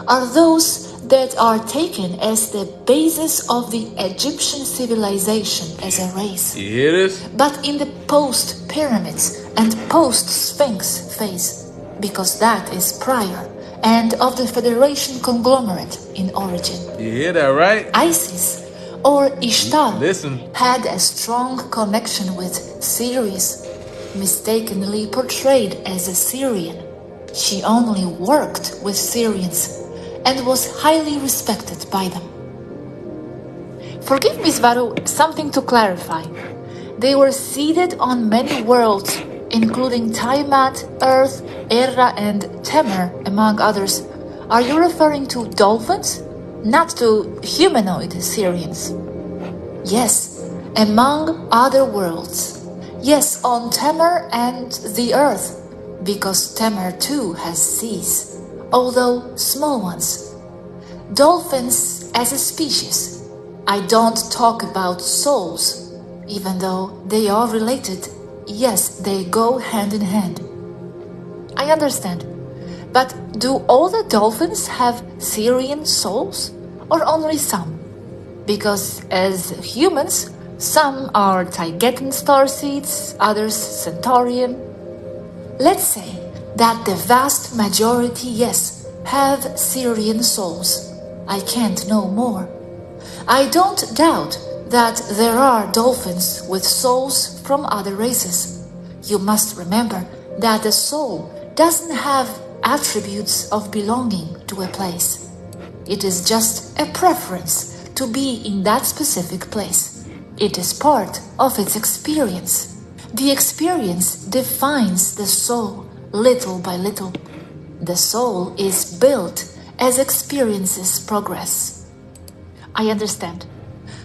are those that are taken as the basis of the Egyptian civilization as a race. You hear this? But in the post-pyramids and post-Sphinx phase, because that is prior, and of the Federation conglomerate in origin. You hear that, right? Isis or Ishtar Listen. had a strong connection with Ceres, mistakenly portrayed as a Syrian. She only worked with Syrians and was highly respected by them. Forgive me, Svaru, something to clarify. They were seeded on many worlds, including Tiamat, Earth, Era, and Temer, among others. Are you referring to dolphins? Not to humanoid Syrians? Yes, among other worlds. Yes, on Temer and the Earth, because Temer too has seas, although small ones. Dolphins as a species. I don't talk about souls, even though they are related. Yes, they go hand in hand. I understand. But do all the dolphins have Syrian souls, or only some? Because as humans, some are Taygetan starseeds, others Centaurian. Let's say that the vast majority, yes, have Syrian souls. I can't know more. I don't doubt that there are dolphins with souls from other races. You must remember that the soul doesn't have attributes of belonging to a place. It is just a preference to be in that specific place. It is part of its experience. The experience defines the soul little by little. The soul is built as experiences progress. I understand.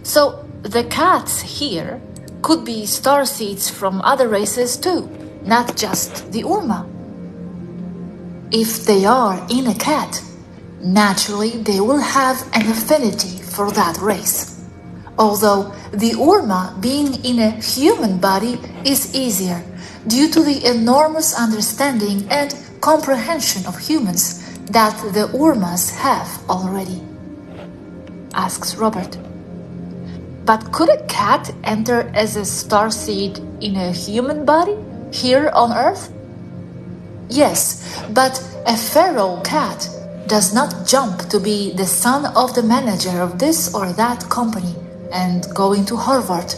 So the cats here could be starseeds from other races too, not just the Urma. If they are in a cat, naturally they will have an affinity for that race. Although the Urma being in a human body is easier due to the enormous understanding and comprehension of humans that the Urmas have already. Asks Robert. But could a cat enter as a starseed in a human body here on Earth? Yes, but a feral cat does not jump to be the son of the manager of this or that company and go into Harvard.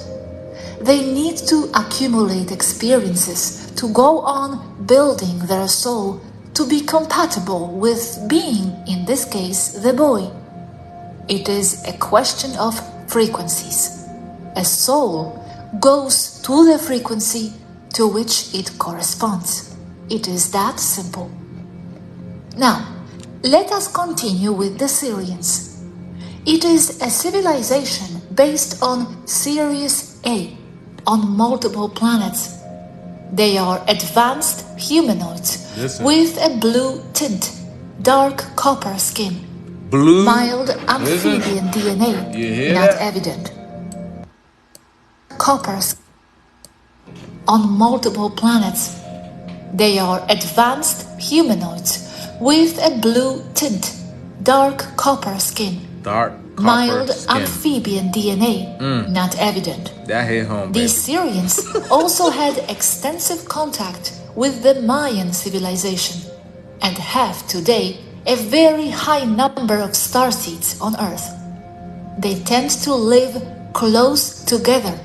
They need to accumulate experiences to go on building their soul to be compatible with being, in this case, the boy. It is a question of frequencies. A soul goes to the frequency to which it corresponds. It is that simple. Now, let us continue with the Syrians. It is a civilization based on Sirius A, on multiple planets. They are advanced humanoids with a blue tint, dark copper skin, mild amphibian DNA, not evident. Copper skin on multiple planets. They are advanced humanoids with a blue tint, dark copper skin, Mild skin. amphibian DNA, not evident. That hit home, baby. These Syrians also had extensive contact with the Mayan civilization and have today a very high number of starseeds on Earth. They tend to live close together,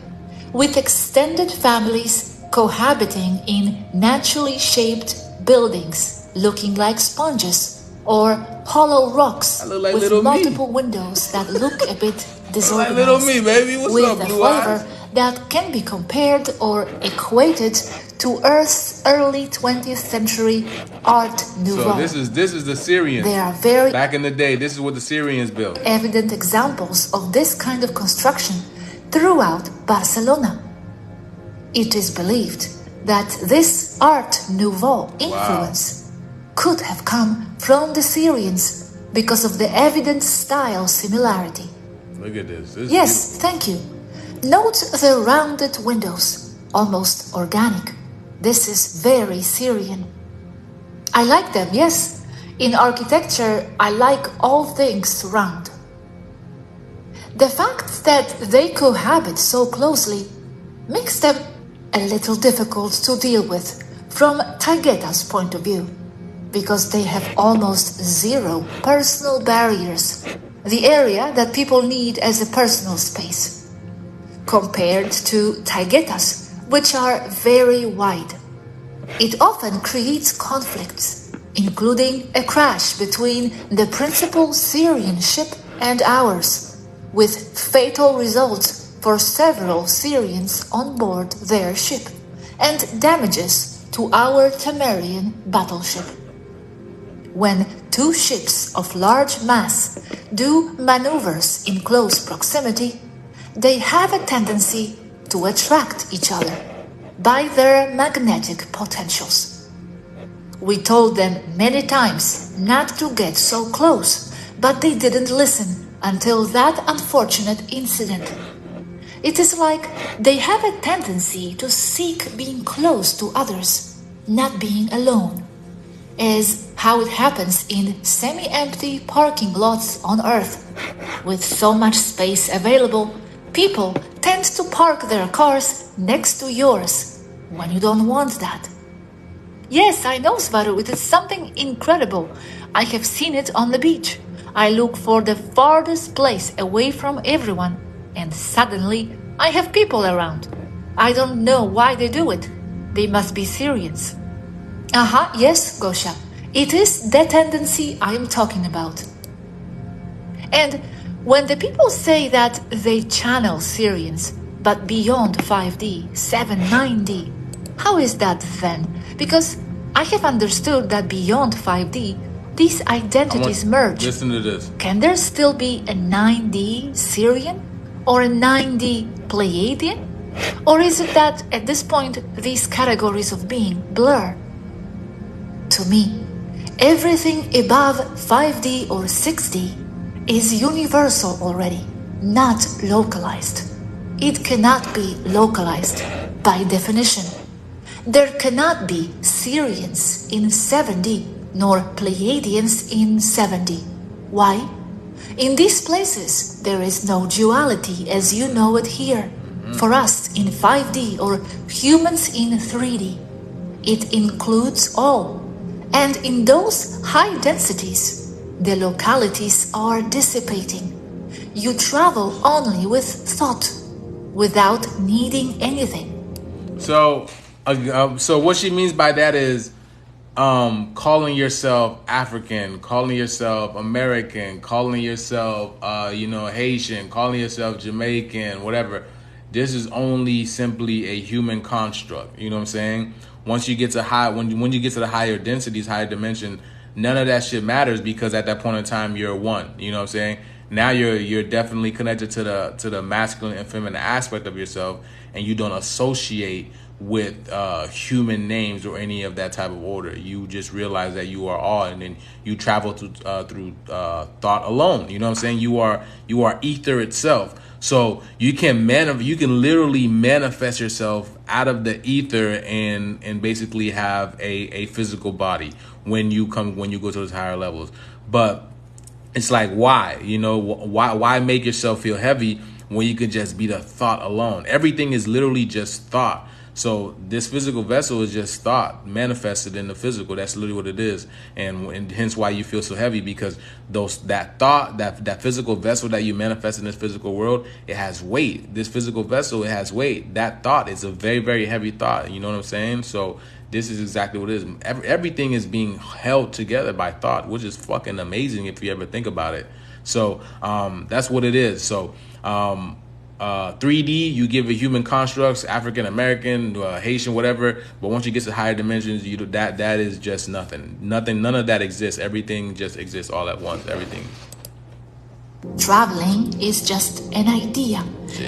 with extended families cohabiting in naturally shaped buildings looking like sponges or hollow rocks like with multiple windows that look a bit disorganized, like little me, baby. What's with up, a blue flavor eyes? that can be compared or equated to Earth's early 20th century Art Nouveau. So this is the Syrians. They are very back in the day. This is what the Syrians built. evident examples of this kind of construction throughout Barcelona. It is believed that this Art Nouveau influence could have come from the Syrians because of the evident style similarity. Look at this. This Yes, thank you. Note the rounded windows, almost organic. This is very Syrian. I like them, yes. In architecture, I like all things round. The fact that they cohabit so closely makes them a little difficult to deal with from Taygeta's point of view, because they have almost zero personal barriers, the area that people need as a personal space, compared to Taygetas, which are very wide. It often creates conflicts, including a crash between the principal Syrian ship and ours, with fatal results for several Syrians on board their ship, and damages to our Temerian battleship. When two ships of large mass do maneuvers in close proximity, they have a tendency to attract each other by their magnetic potentials. We told them many times not to get so close, but they didn't listen until that unfortunate incident. It is like they have a tendency to seek being close to others, not being alone, as how it happens in semi-empty parking lots on Earth. With so much space available, people tend to park their cars next to yours when you don't want that. Yes, I know, Svaru, it is something incredible. I have seen it on the beach. I look for the farthest place away from everyone, and suddenly I have people around. I don't know why they do it. They must be Syrians. Yes, Gosha. It is the tendency I am talking about. And when the people say that they channel Syrians, but beyond 5D, 7, 9D, how is that then? Because I have understood that beyond 5D, these identities merge. Listen to this. Can there still be a 9D Syrian or a 9D Pleiadian? Or is it that at this point these categories of being blur? To me, everything above 5D or 6D is universal already, not localized. It cannot be localized by definition. There cannot be Syrians in 7D nor Pleiadians in 7D. Why? In these places, there is no duality as you know it here. For us in 5D or humans in 3D, it includes all. And in those high densities, the localities are dissipating. You travel only with thought, without needing anything. So what she means by that is calling yourself African, calling yourself American, calling yourself Haitian, calling yourself Jamaican, whatever. This is only simply a human construct. You know what I'm saying? Once you get to when you get to the higher densities, higher dimension, none of that shit matters, because at that point in time you're one. You know what I'm saying? Now you're definitely connected to the masculine and feminine aspect of yourself, and you don't associate with human names or any of that type of order. You just realize that you are all, and then you travel through thought alone. You know what I'm saying? You are ether itself. So you can literally manifest yourself out of the ether and basically have a physical body when you go to those higher levels. But It's like, why? You know, why make yourself feel heavy when you could just be the thought alone? Everything is literally just thought. So this physical vessel is just thought manifested in the physical. That's literally what it is. And hence why you feel so heavy, because that thought, that physical vessel that you manifest in this physical world, it has weight. This physical vessel, it has weight. That thought is a very, very heavy thought. You know what I'm saying? So this is exactly what it is. Everything is being held together by thought, which is fucking amazing if you ever think about it. So that's what it is. So 3D, you give it human constructs, African American, Haitian, whatever. But once you get to higher dimensions, that is just nothing. None of that exists. Everything just exists all at once. Everything. Traveling is just an idea,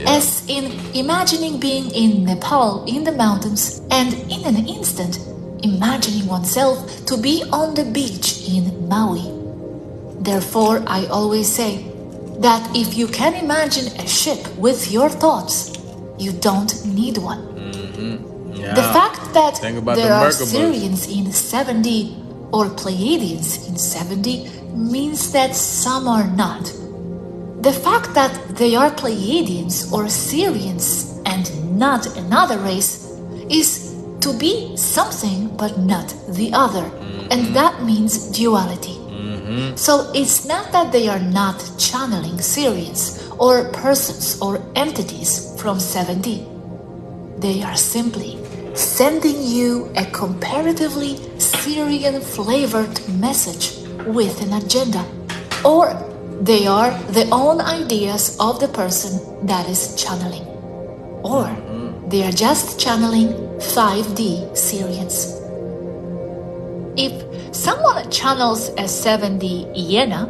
as in imagining being in Nepal in the mountains and in an instant imagining oneself to be on the beach in Maui. Therefore, I always say that if you can imagine a ship with your thoughts, you don't need one. Yeah. The fact that there are Merkabas. Sirians in 7D or Pleiadians in 7D means that some are not. The fact that they are Pleiadians or Sirians and not another race is to be something but not the other, and that means duality. So it's not that they are not channeling Sirians or persons or entities from 7D. They are simply sending you a comparatively Syrian flavored message with an agenda, or they are the own ideas of the person that is channeling, or they are just channeling 5D Syrians. If someone channels a 7D hyena,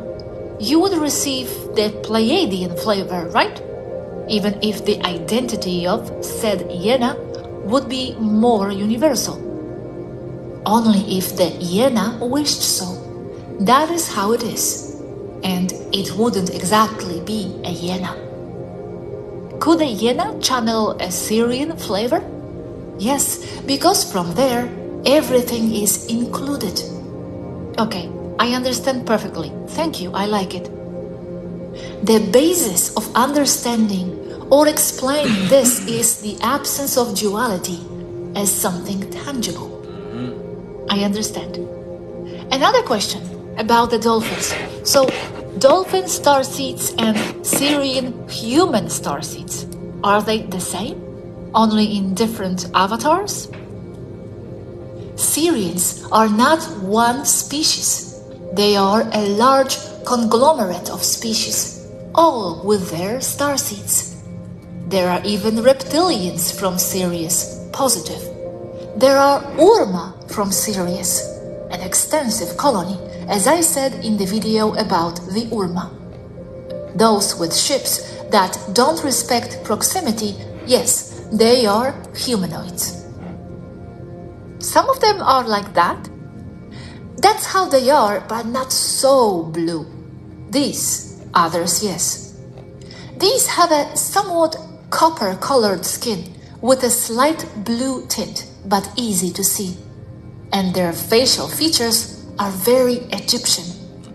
you would receive the Pleiadian flavor, right? Even if the identity of said hyena would be more universal. Only if the hyena wished so. That is how it is. And it wouldn't exactly be a hyena. Could a hyena channel a Syrian flavor? Yes, because from there, everything is included. Okay, I understand perfectly. Thank you, I like it. The basis of understanding or explaining this is the absence of duality as something tangible. I understand. Another question about the dolphins. So, dolphin starseeds and Syrian human starseeds, are they the same? Only in different avatars? Syrians are not one species. They are a large conglomerate of species, all with their starseeds. There are even reptilians from Sirius, positive. There are Urma from Sirius, an extensive colony, as I said in the video about the Urma. Those with ships that don't respect proximity, yes, they are humanoids. Some of them are like that. That's how they are, but not so blue. These, others, yes. These have a somewhat copper-colored skin with a slight blue tint, but easy to see. And their facial features are very Egyptian.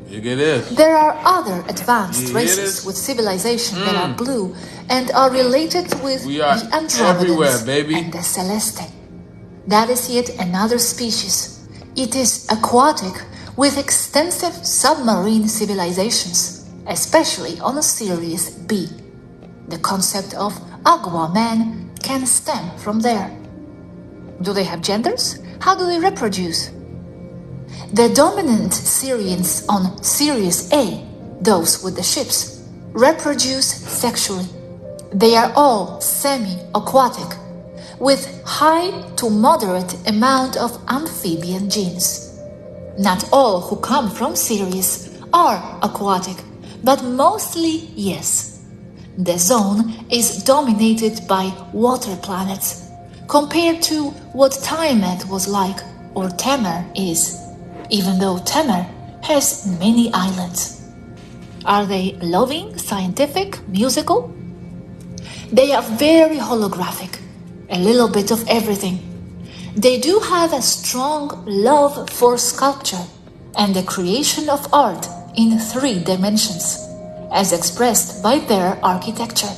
You get it. There are other advanced races with civilization that are blue and are related with the Andromedans and the Celeste. That is yet another species. It is aquatic with extensive submarine civilizations, especially on Sirius B. The concept of Agua Man can stem from there. Do they have genders? How do they reproduce? The dominant Syrians on Sirius A, those with the ships, reproduce sexually. They are all semi-aquatic, with high to moderate amount of amphibian genes. Not all who come from Sirius are aquatic, but mostly yes. The zone is dominated by water planets, compared to what Tiamat was like, or Temer is, even though Temer has many islands. Are they loving, scientific, musical? They are very holographic, a little bit of everything. They do have a strong love for sculpture and the creation of art in 3 dimensions, as expressed by their architecture.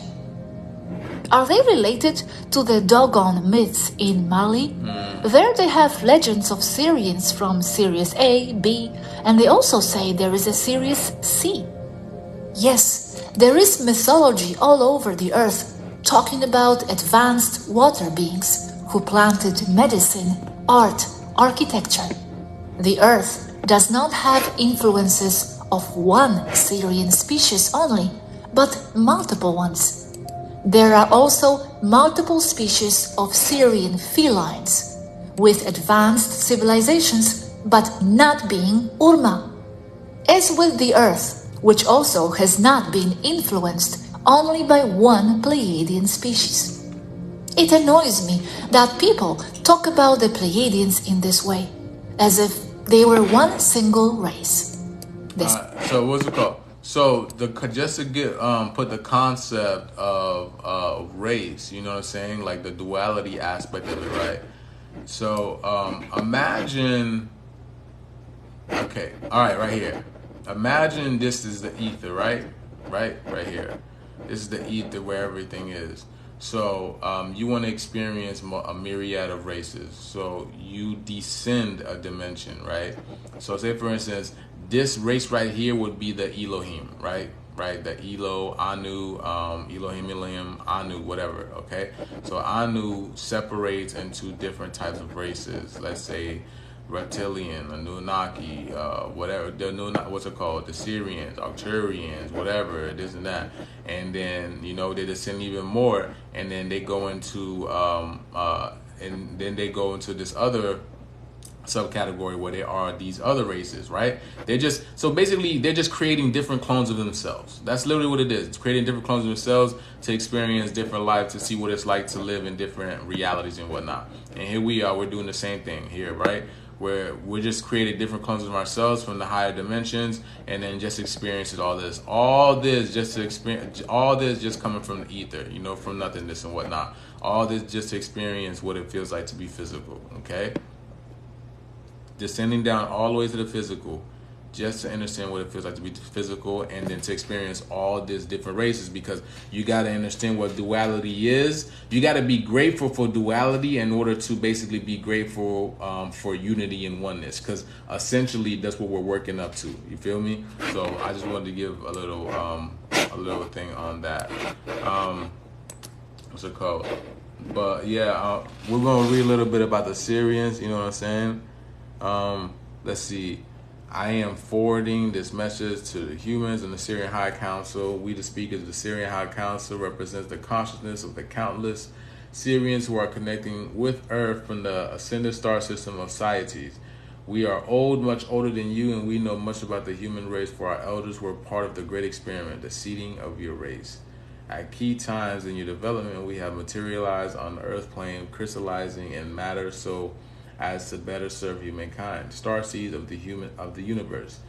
Are they related to the Dogon myths in Mali? There they have legends of Syrians from Sirius A, B, and they also say there is a Sirius C. Yes, there is mythology all over the earth talking about advanced water beings who planted medicine, art, architecture. The earth does not have influences of one Syrian species only, but multiple ones. There are also multiple species of Syrian felines, with advanced civilizations, but not being Urma. As with the Earth, which also has not been influenced only by one Pleiadian species. It annoys me that people talk about the Pleiadians in this way, as if they were one single race. So what's it called? So just to get put the concept of race, you know what I'm saying, like the duality aspect of it, right? So imagine, okay, all right here. Imagine this is the ether, right here. This is the ether where everything is. So you want to experience a myriad of races. So you descend a dimension, right? So say for instance, this race right here would be the Elohim, right? The Elo, Anu, Elohim, Anu, whatever, okay? So Anu separates into different types of races. Let's say reptilian, Anunnaki, whatever, what's it called? The Syrians, Arcturians, whatever, this and that. And then, you know, they descend even more, and then they go into this other subcategory where there are these other races, right? They're just creating different clones of themselves. That's literally what it is. It's creating different clones of themselves to experience different lives, to see what it's like to live in different realities and whatnot. And here we are, we're doing the same thing here, right? Where we're just creating different clones of ourselves from the higher dimensions, and then just experiences all this just coming from the ether, you know, from nothingness and whatnot. All this just to experience what it feels like to be physical, okay? Descending down all the way to the physical, just to understand what it feels like to be physical, and then to experience all these different races, because you got to understand what duality is. You got to be grateful for duality in order to basically be grateful for unity and oneness, because essentially that's what we're working up to. You feel me? So I just wanted to give a little thing on that. What's it called? But yeah, we're going to read a little bit about the Syrians, you know what I'm saying? Let's see. I am forwarding this message to the humans and the Syrian High Council. We, the speakers of the Syrian High Council, represents the consciousness of the countless Syrians who are connecting with Earth from the ascended star system of Sietes. We are old, much older than you, and we know much about the human race, for our elders were part of the great experiment, the seeding of your race. At key times in your development, we have materialized on the Earth plane, crystallizing in matter so as to better serve humankind, star seeds of the universe.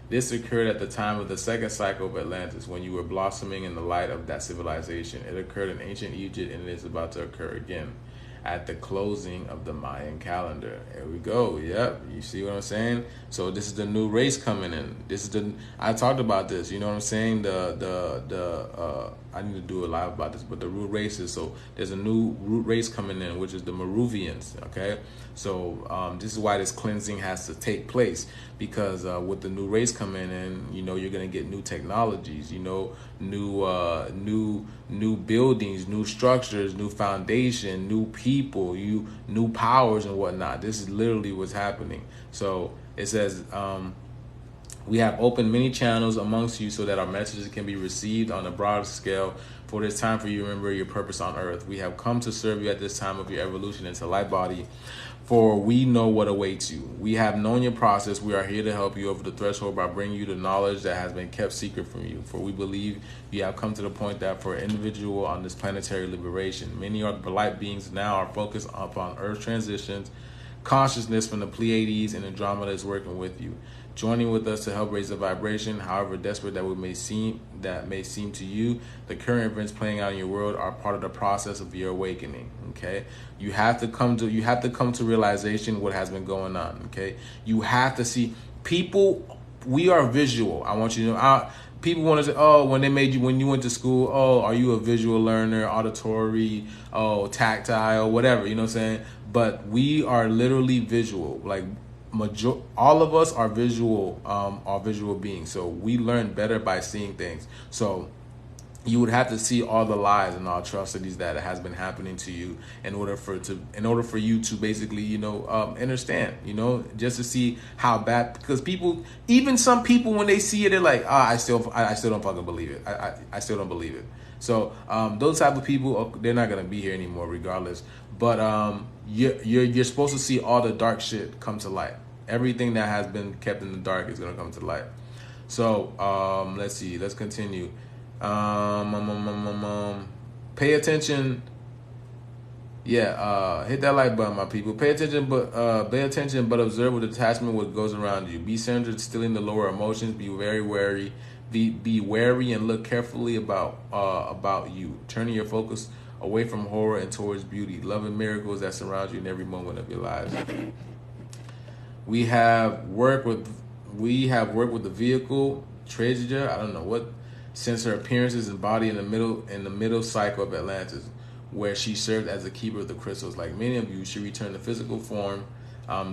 This occurred at the time of the second cycle of Atlantis, when you were blossoming in the light of that civilization. It occurred in ancient Egypt, and it is about to occur again at the closing of the Mayan calendar. Here we go. Yep, you see what I'm saying? So this is the new race coming in. I talked about this, you know what I'm saying? I need to do a live about this, but the root races. So there's a new root race coming in, which is the Maruvians, okay? So this is why this cleansing has to take place, because with the new race coming in, you know, you're gonna get new technologies, you know, new buildings, new structures, new foundation, new people, new powers and whatnot. This is literally what's happening. So it says, we have opened many channels amongst you so that our messages can be received on a broad scale. For it is time for you to remember your purpose on Earth. We have come to serve you at this time of your evolution into light body, for we know what awaits you. We have known your process. We are here to help you over the threshold by bringing you the knowledge that has been kept secret from you. For we believe you have come to the point that for an individual on this planetary liberation, many light beings now are focused upon Earth transitions. Consciousness from the Pleiades and Andromeda is working with you, joining with us to help raise the vibration. However desperate that may seem to you, the current events playing out in your world are part of the process of your awakening. Okay, you have to come to realization what has been going on. Okay, you have to see people we are visual. I want you to know. People want to say, oh, when you went to school, oh, are you a visual learner, auditory, oh, tactile, whatever, you know what I'm saying? But we are literally visual. Like, all of us are visual beings. So we learn better by seeing things. So you would have to see all the lies and all atrocities that has been happening to you in order for you to basically, you know, understand, you know, just to see how bad, because even some people, when they see it, they're like, I still don't fucking believe it. I still don't believe it. So those type of people, they're not gonna be here anymore regardless. But you're supposed to see all the dark shit come to light. Everything that has been kept in the dark is gonna come to light. So let's see. Let's continue. Pay attention. Yeah, hit that like button, my people. Pay attention, but observe with detachment what goes around you. Be centered, stilling the lower emotions. Be very wary. Be wary and look carefully about you. Turning your focus away from horror and towards beauty, love and miracles that surround you in every moment of your lives. We have worked with the vehicle treasure. I don't know what. Since her appearances and body in the middle cycle of Atlantis, where she served as the keeper of the crystals. Like many of you, she returned to physical form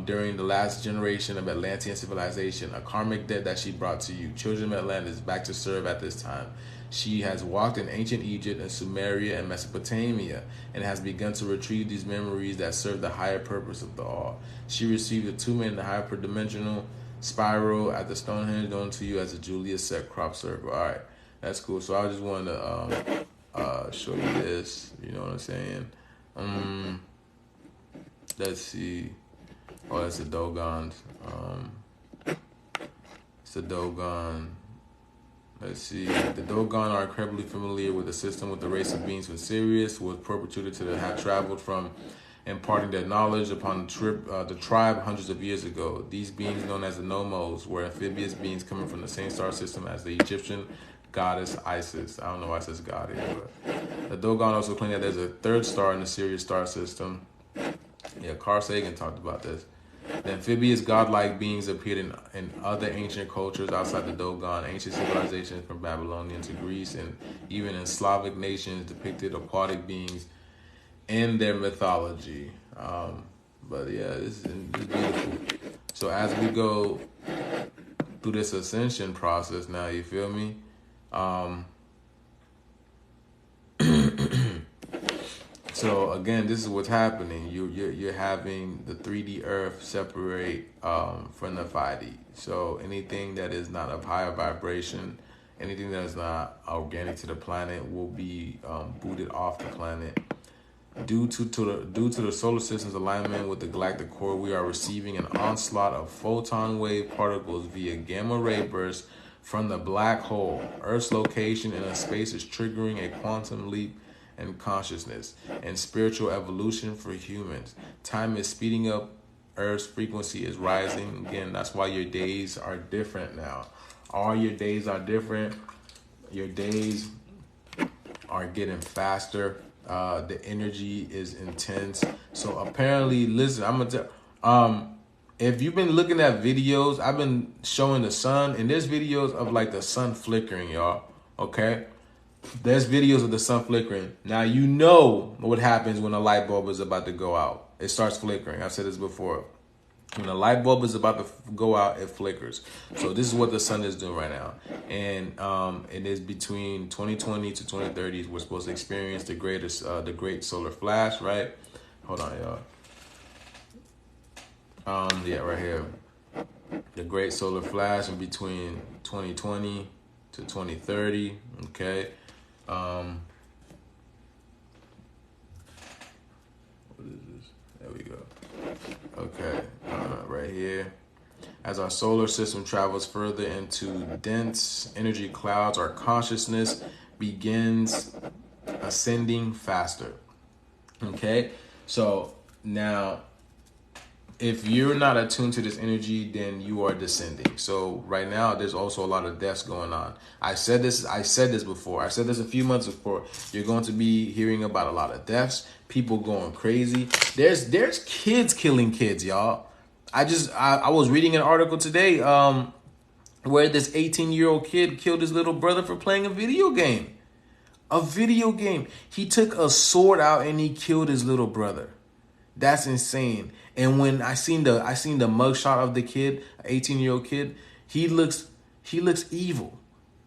during the last generation of Atlantean civilization, a karmic debt that she brought to you, children of Atlantis, back to serve at this time. She has walked in ancient Egypt and Sumeria and Mesopotamia and has begun to retrieve these memories that serve the higher purpose of the all. She received a tomb in the hyperdimensional spiral at the Stonehenge, known to you as the Julius Set crop circle. All right. That's cool. So I just wanted to show you this. You know what I'm saying? Let's see. Oh, that's a Dogon. It's a Dogon. Let's see. The Dogon are incredibly familiar with the system with the race of beings from Sirius, who was perpetuated to have traveled from imparting their knowledge upon the tribe hundreds of years ago. These beings, known as the Nomos, were amphibious beings coming from the same star system as the Egyptian goddess Isis. I don't know why it says God here, but the Dogon also claim that there's a third star in the Sirius star system. Yeah, Carl Sagan talked about this. The amphibious godlike beings appeared in other ancient cultures outside the Dogon. Ancient civilizations from Babylonian to Greece and even in Slavic nations depicted aquatic beings in their mythology. But yeah, this is beautiful. So as we go through this ascension process now, you feel me? So again, this is what's happening. You're having the 3D Earth separate from the 5D. So anything that is not of higher vibration, anything that is not organic to the planet, will be booted off the planet. Due to the solar system's alignment with the galactic core, we are receiving an onslaught of photon wave particles via gamma ray bursts from the black hole. Earth's location in a space is triggering a quantum leap in consciousness and spiritual evolution for humans. Time is speeding up. Earth's frequency is rising. Again, that's why your days are different now. All your days are different. Your days are getting faster. The energy is intense. So apparently, listen, I'm gonna tell. If you've been looking at videos, I've been showing the sun, and there's videos of like the sun flickering, y'all. Okay, there's videos of the sun flickering. Now you know what happens when a light bulb is about to go out. It starts flickering. I've said this before. When a light bulb is about to go out, it flickers. So this is what the sun is doing right now. And it is between 2020 to 2030. We're supposed to experience the great solar flash, right? Hold on, y'all. Yeah, right here. The great solar flash in between 2020 to 2030. Okay. What is this? There we go. Okay, right here. As our solar system travels further into dense energy clouds, our consciousness begins ascending faster. Okay, so now, if you're not attuned to this energy, then you are descending. So right now, there's also a lot of deaths going on. I said this before. I said this a few months before. You're going to be hearing about a lot of deaths, people going crazy. There's kids killing kids, y'all. I was reading an article today. where this 18-year-old kid killed his little brother for playing a video game. A video game. He took a sword out and he killed his little brother. That's insane. And when I seen the mugshot of the kid, 18-year-old kid, he looks evil.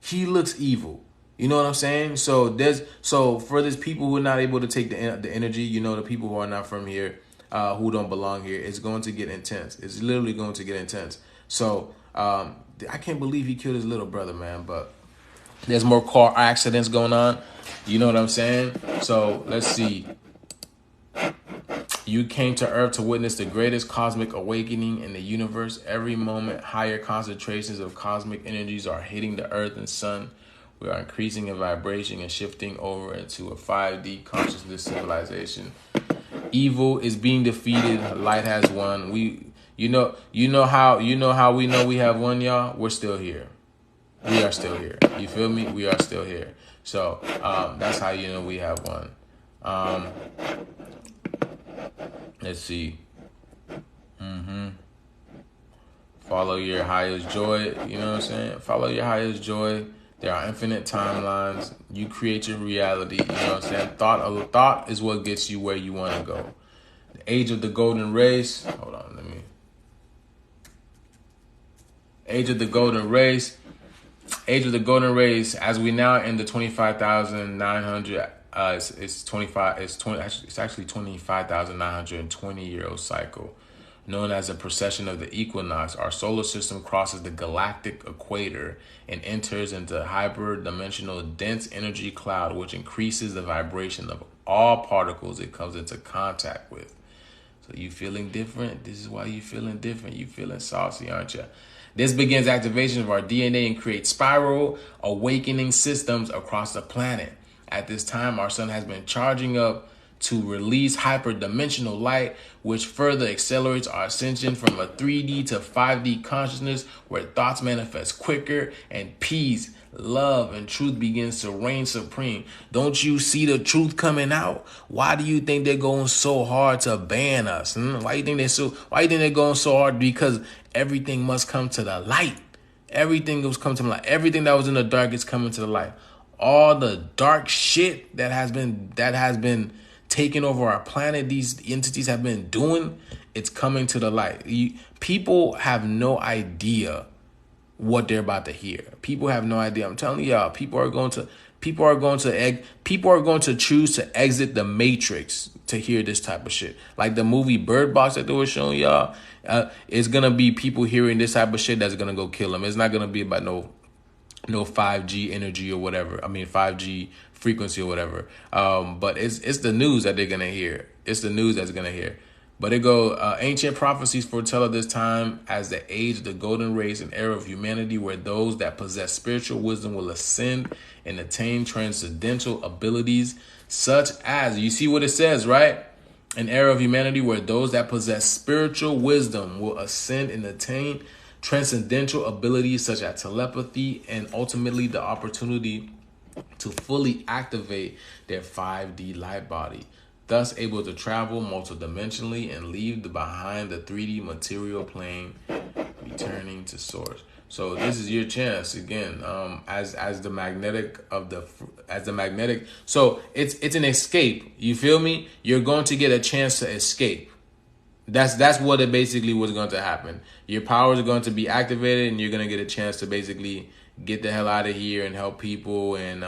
He looks evil. You know what I'm saying? So for these people who are not able to take the energy, you know, the people who are not from here, who don't belong here, it's going to get intense. It's literally going to get intense. So I can't believe he killed his little brother, man. But there's more car accidents going on. You know what I'm saying? So let's see. You came to Earth to witness the greatest cosmic awakening in the universe. Every moment, higher concentrations of cosmic energies are hitting the Earth and Sun. We are increasing in vibration and shifting over into a 5D consciousness civilization. Evil is being defeated. Light has won. You know how we know we have won, y'all? We're still here. We are still here. You feel me? We are still here. So that's how you know we have won. Let's see. Follow your highest joy. You know what I'm saying? Follow your highest joy. There are infinite timelines. You create your reality. You know what I'm saying? Thought is what gets you where you want to go. The age of the golden race. Hold on, let me. Age of the golden race. Age of the golden race. As we now in the 25,900. It's actually 25,920-year-old cycle, known as a precession of the equinox. Our solar system crosses the galactic equator and enters into a hyperdimensional dense energy cloud, which increases the vibration of all particles it comes into contact with. So you feeling different? This is why you feeling different. You feeling saucy, aren't you? This begins activation of our DNA and creates spiral awakening systems across the planet. At this time, our sun has been charging up to release hyperdimensional light, which further accelerates our ascension from a 3D to 5D consciousness, where thoughts manifest quicker and peace, love, and truth begins to reign supreme. Don't you see the truth coming out? Why do you think they're going so hard to ban us? Why do you think they're going so hard? Because everything must come to the light. Everything must come to the light. Everything that was in the dark is coming to the light. All the dark shit that has been taking over our planet, these entities have been doing, it's coming to the light. People have no idea what they're about to hear. People have no idea. I'm telling y'all, people are going to choose to exit the matrix to hear this type of shit. Like the movie Bird Box that they were showing y'all, it's gonna be people hearing this type of shit that's gonna go kill them. It's not gonna be about no 5G energy or whatever. I mean 5G frequency or whatever. But it's the news that they're gonna hear. It's the news that's gonna hear. But it go ancient prophecies foretell of this time as the age of the golden race, an era of humanity where those that possess spiritual wisdom will ascend and attain transcendental abilities, such as, you see what it says, right? An era of humanity where those that possess spiritual wisdom will ascend and attain transcendental abilities such as telepathy and ultimately the opportunity to fully activate their 5D light body, thus able to travel multidimensionally and leave behind the 3D material plane, returning to source. So this is your chance again, as the magnetic. So it's an escape. You feel me? You're going to get a chance to escape. That's what it basically was going to happen. Your powers are going to be activated, and you're going to get a chance to basically get the hell out of here and help people, and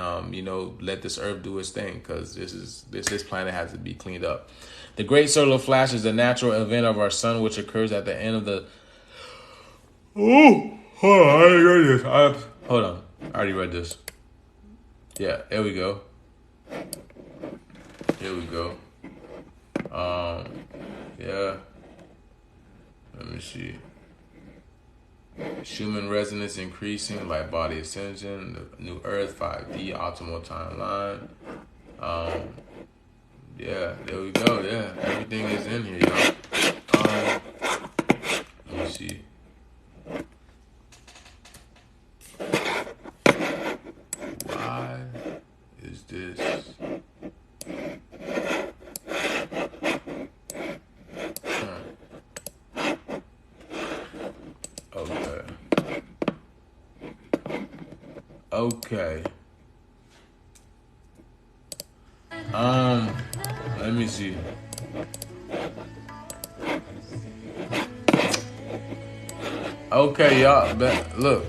let this earth do its thing, because this planet has to be cleaned up. The Great Solar Flash is a natural event of our sun, which occurs at the end of the. Oh, hold on, I already read this. Hold on, I already read this. Yeah, there we go. Here we go. Yeah. Let me see. Schumann resonance increasing, light body ascension, the new Earth, 5D, optimal timeline. Yeah, there we go. Yeah, everything is in here, y'all. Let me see. Why is this? Okay. Okay. Let me see. Okay, y'all. Look.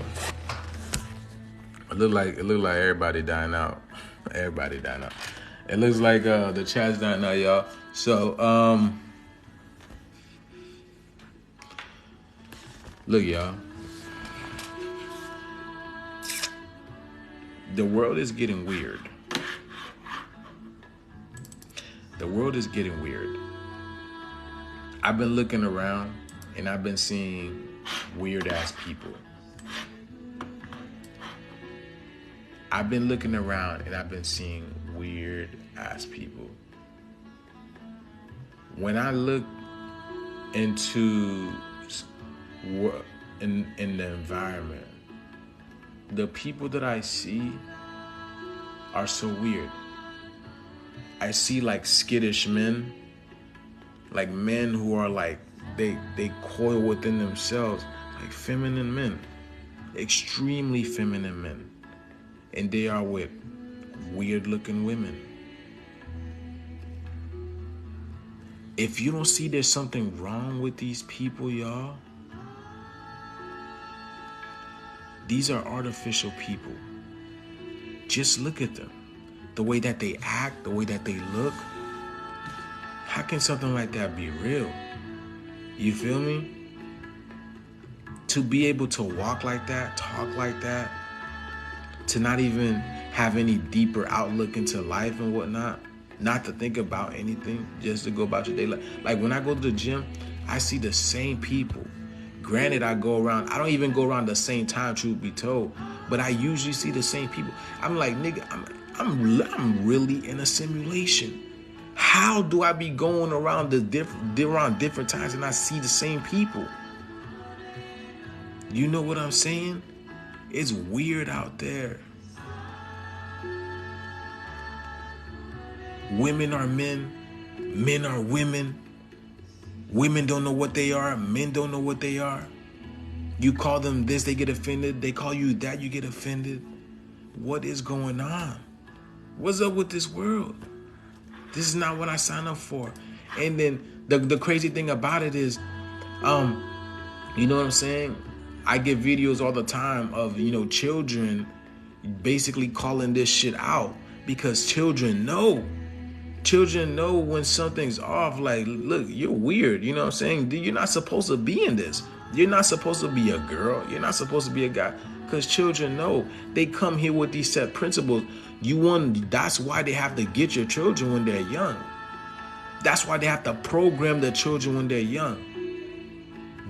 It look like everybody dying out. Everybody dying out. It looks like the chat's dying out, y'all. So look, y'all. The world is getting weird. The world is getting weird. I've been looking around and I've been seeing weird ass people. I've been looking around and I've been seeing weird ass people. When I look into in the environment, the people that I see are so weird. I see like skittish men, like men who are like, they coil within themselves, like feminine men, extremely feminine men. And they are with weird looking women. If you don't see there's something wrong with these people, y'all, these are artificial people. Just look at them. The way that they act, the way that they look. How can something like that be real? You feel me? To be able to walk like that, talk like that, to not even have any deeper outlook into life and whatnot, not to think about anything, just to go about your daily life. Like when I go to the gym, I see the same people. Granted, I don't even go around the same time, truth be told, but I usually see the same people. I'm like, nigga, I'm really in a simulation. How do I be going around different times and I see the same people? You know what I'm saying? It's weird out there. Women are men. Men are women. Women don't know what they are. Men don't know what they are. You call them this, they get offended. They call you that, you get offended. What is going on? What's up with this world? This is not what I signed up for. And then the crazy thing about it is, you know what I'm saying? I get videos all the time of, children basically calling this shit out because children know. Children know when something's off. Like, look, you're weird. You know what I'm saying? You're not supposed to be in this. You're not supposed to be a girl. You're not supposed to be a guy. Because children know. They come here with these set principles. That's why they have to get your children when they're young. That's why they have to program the children when they're young.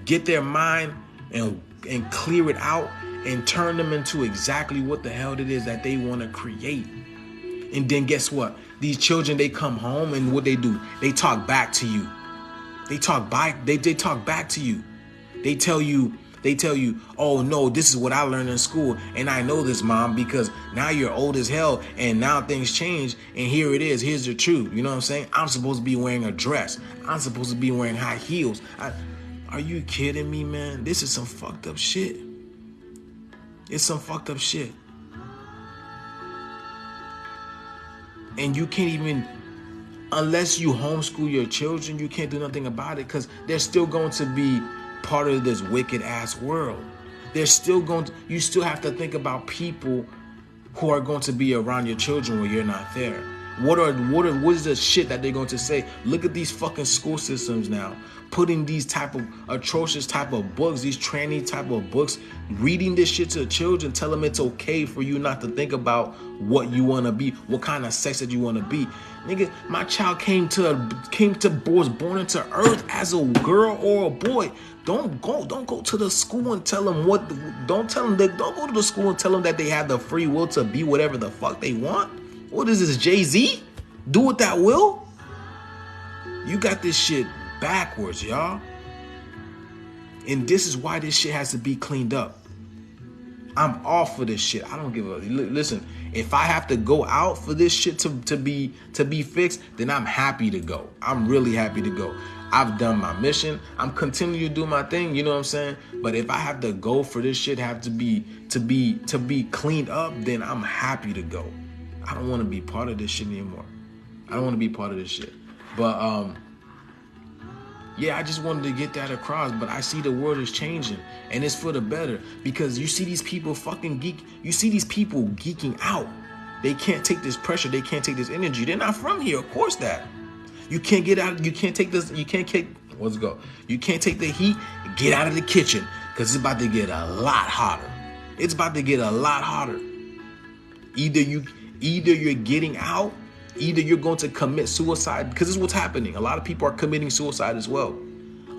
Get their mind and clear it out and turn them into exactly what the hell it is that they want to create. And then guess what? These children, they come home and what they do? They talk back to you. They talk back to you. They tell you, oh no, this is what I learned in school. And I know this, Mom, because now you're old as hell and now things change. And here it is. Here's the truth. You know what I'm saying? I'm supposed to be wearing a dress. I'm supposed to be wearing high heels. Are you kidding me, man? This is some fucked up shit. It's some fucked up shit. And you can't even, unless you homeschool your children, you can't do nothing about it because they're still going to be part of this wicked ass world. You still have to think about people who are going to be around your children when you're not there. What is the shit that they're going to say? Look at these fucking school systems now. Putting these type of atrocious type of books, these tranny type of books, reading this shit to children, tell them it's okay for you not to think about what you want to be, what kind of sex that you want to be. Nigga, my child was born into earth as a girl or a boy. Don't go to the school and tell them don't go to the school and tell them that they have the free will to be whatever the fuck they want. What is this, Jay-Z? Do what that will? You got this shit backwards, y'all. And this is why this shit has to be cleaned up. I'm all for this shit. I don't give a listen. If I have to go out for this shit to be fixed, then I'm happy to go. I'm really happy to go. I've done my mission. I'm continuing to do my thing. You know what I'm saying? But if I have to go for this shit, have to be cleaned up, then I'm happy to go. I don't want to be part of this shit anymore. I don't want to be part of this shit. But yeah, I just wanted to get that across. But I see the world is changing, and it's for the better, because you see these people fucking geek. You see these people geeking out. They can't take this pressure. They can't take this energy. They're not from here. Of course that. You can't get out. You can't take this. You can't kick. Let's go. You can't take the heat. Get out of the kitchen, because it's about to get a lot hotter. It's about to get a lot hotter. Either you're getting out. Either you're going to commit suicide, because this is what's happening. A lot of people are committing suicide as well.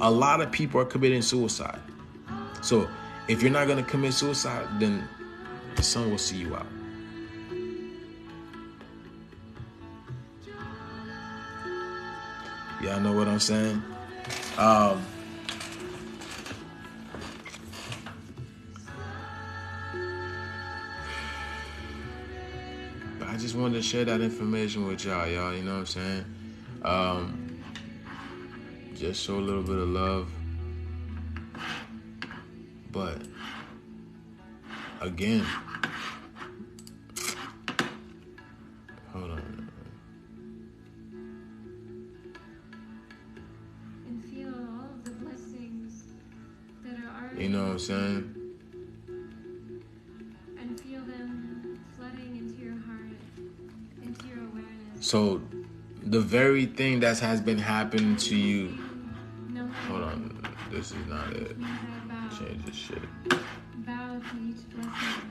A lot of people are committing suicide. So if you're not going to commit suicide, then the sun will see you out. Y'all know what I'm saying? I just wanted to share that information with y'all, you know what I'm saying? Just show a little bit of love. But again, hold on. And feel all of the blessings that are already, You know what I'm saying? and feel them flooding into your heart, into your awareness. So the very thing that has been happening to you. Hold on, this is not it. Change this shit. Bow to each blessing,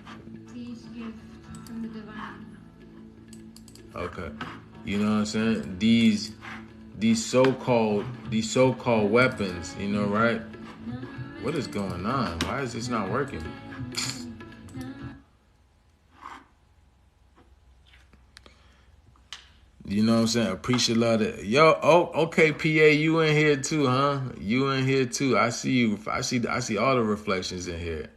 to each gift from the divine. Okay. You know what I'm saying? These so-called weapons, you know, right? What is going on? Why is this not working? You know what I'm saying? Appreciate love that. Yo, okay, PA, you in here too, huh? You in here too. I see you. I see all the reflections in here.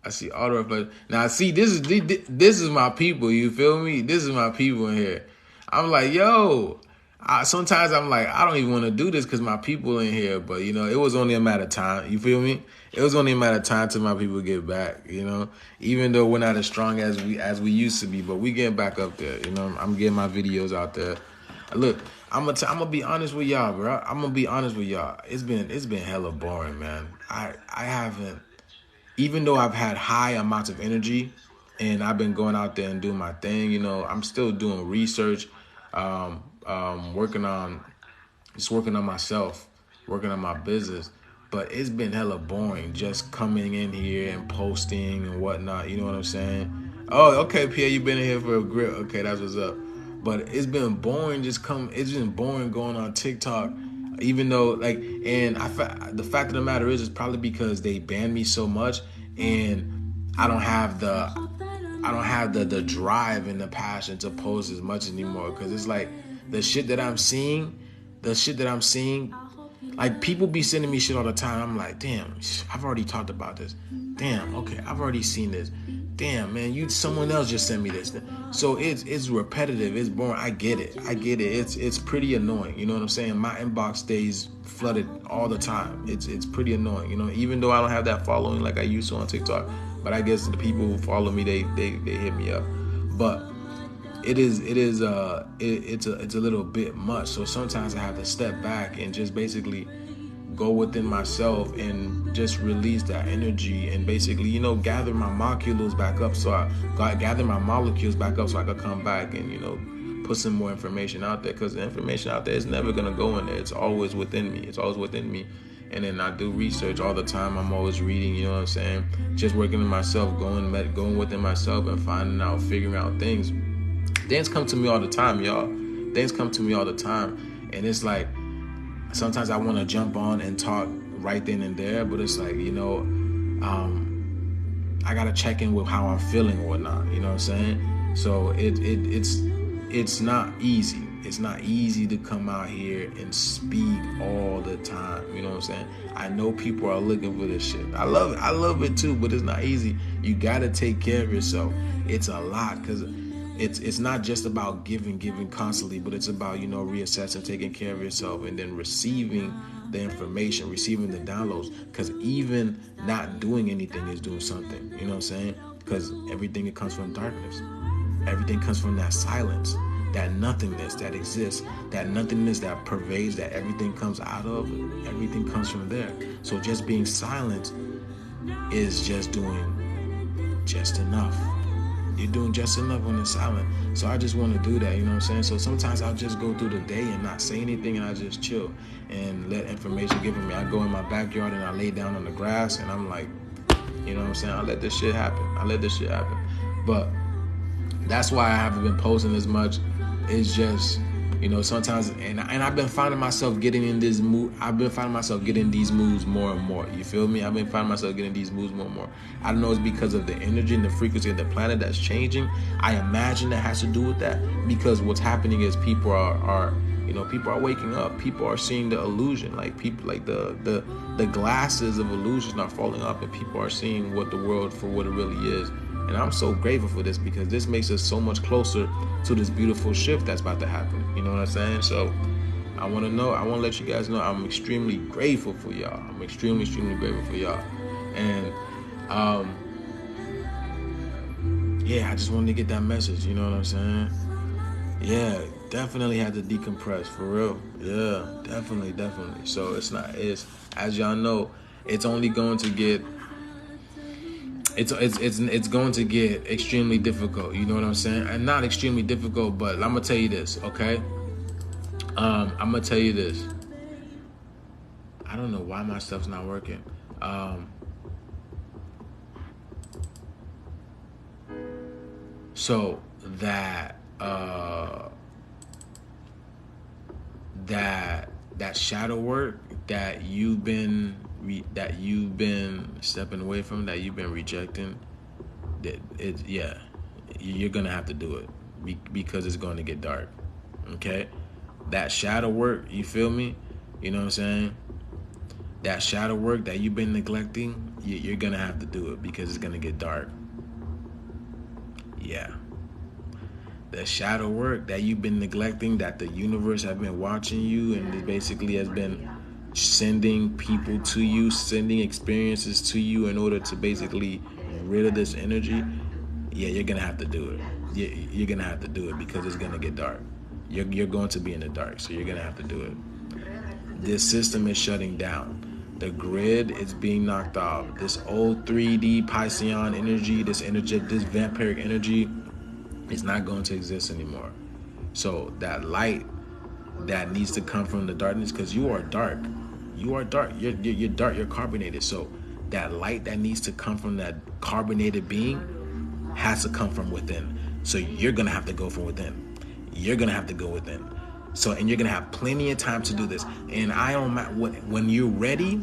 I see all the reflections. Now, see, this is my people. You feel me? This is my people in here. I'm like, yo. Sometimes I'm like, I don't even want to do this because my people in here. But, you know, it was only a matter of time. You feel me? It was only a matter of time till my people get back, you know? Even though we're not as strong as we used to be, but we getting back up there, you know? I'm getting my videos out there. Look, I'm gonna be honest with y'all, bro. I'm gonna be honest with y'all. It's been hella boring, man. I haven't, even though I've had high amounts of energy and I've been going out there and doing my thing, you know, I'm still doing research, working on myself, working on my business. But it's been hella boring just coming in here and posting and whatnot. You know what I'm saying? Oh, okay, Pierre, you been in here for a grip. Okay, that's what's up. But it's been boring it's been boring going on TikTok. Even though, like, and the fact of the matter is probably because they banned me so much, and I don't have the drive and the passion to post as much anymore. Because it's like the shit that I'm seeing, like, people be sending me shit all the time. I'm like, damn, I've already talked about this. Damn, okay, I've already seen this. Damn, man, someone else just sent me this. So it's repetitive. It's boring. I get it. It's pretty annoying. You know what I'm saying? My inbox stays flooded all the time. It's pretty annoying. You know, even though I don't have that following like I used to on TikTok, but I guess the people who follow me, they hit me up. But it's a little bit much. So sometimes I have to step back and just basically go within myself and just release that energy and basically, you know, gather my molecules back up. So I could come back and, you know, put some more information out there, because the information out there is never gonna go in there. It's always within me. And then I do research all the time. I'm always reading, you know what I'm saying? Just working on myself, going within myself and finding out, figuring out things. Things come to me all the time, y'all. Things come to me all the time. And it's like, sometimes I want to jump on and talk right then and there, but it's like, you know, I got to check in with how I'm feeling or whatnot, you know what I'm saying? So it's not easy. It's not easy to come out here and speak all the time. You know what I'm saying? I know people are looking for this shit. I love it. I love it too, but it's not easy. You gotta take care of yourself. It's a lot, because it's not just about giving constantly, but it's about, reassessing, taking care of yourself, and then receiving the information, receiving the downloads. Because even not doing anything is doing something. You know what I'm saying? Because everything, it comes from darkness. Everything comes from that silence, that nothingness that exists, that nothingness that pervades, that everything comes out of. Everything comes from there. So just being silent is just doing just enough. You're doing just enough when it's silent. So I just want to do that, you know what I'm saying? So sometimes I'll just go through the day and not say anything, and I just chill and let information give me. I go in my backyard and I lay down on the grass, and I'm like, you know what I'm saying? I let this shit happen. But that's why I haven't been posting as much. It's just, sometimes, and I've been finding myself getting in this mood. I've been finding myself getting these moods more and more. You feel me? I've been finding myself getting these moods more and more. I don't know, it's because of the energy and the frequency of the planet that's changing. I imagine that has to do with that, because what's happening is people are waking up. People are seeing the illusion. Like people, like the glasses of illusion are falling off, and people are seeing what the world for what it really is. And I'm so grateful for this, because this makes us so much closer to this beautiful shift that's about to happen. You know what I'm saying? So I want to let you guys know I'm extremely grateful for y'all. I'm extremely grateful for y'all. And I just wanted to get that message. You know what I'm saying? Yeah, definitely had to decompress, for real. Yeah, definitely. So it's as y'all know, it's only going to get. It's going to get extremely difficult. You know what I'm saying? And not extremely difficult, but I'm gonna tell you this, okay? I'm gonna tell you this. I don't know why my stuff's not working. So that shadow work that you've been stepping away from, that you've been rejecting, you're gonna have to do it, because it's going to get dark. Okay, that shadow work, you feel me? You know what I'm saying? That shadow work that you've been neglecting, you're gonna have to do it, because it's gonna get dark. Yeah. The shadow work that you've been neglecting, that the universe have been watching you, and it basically has been sending people to you, sending experiences to you in order to basically get rid of this energy. Yeah, you're gonna have to do it. You're gonna have to do it, because it's gonna get dark. You're going to be in the dark, so you're gonna have to do it. This system is shutting down. The grid is being knocked off. This old 3D Piscean energy, this vampiric energy, is not going to exist anymore. So that light that needs to come from the darkness, because you are dark. You're dark. You're carbonated. So that light that needs to come from that carbonated being has to come from within. So you're gonna have to go from within. You're gonna have to go within. So, and you're gonna have plenty of time to do this. And when you're ready,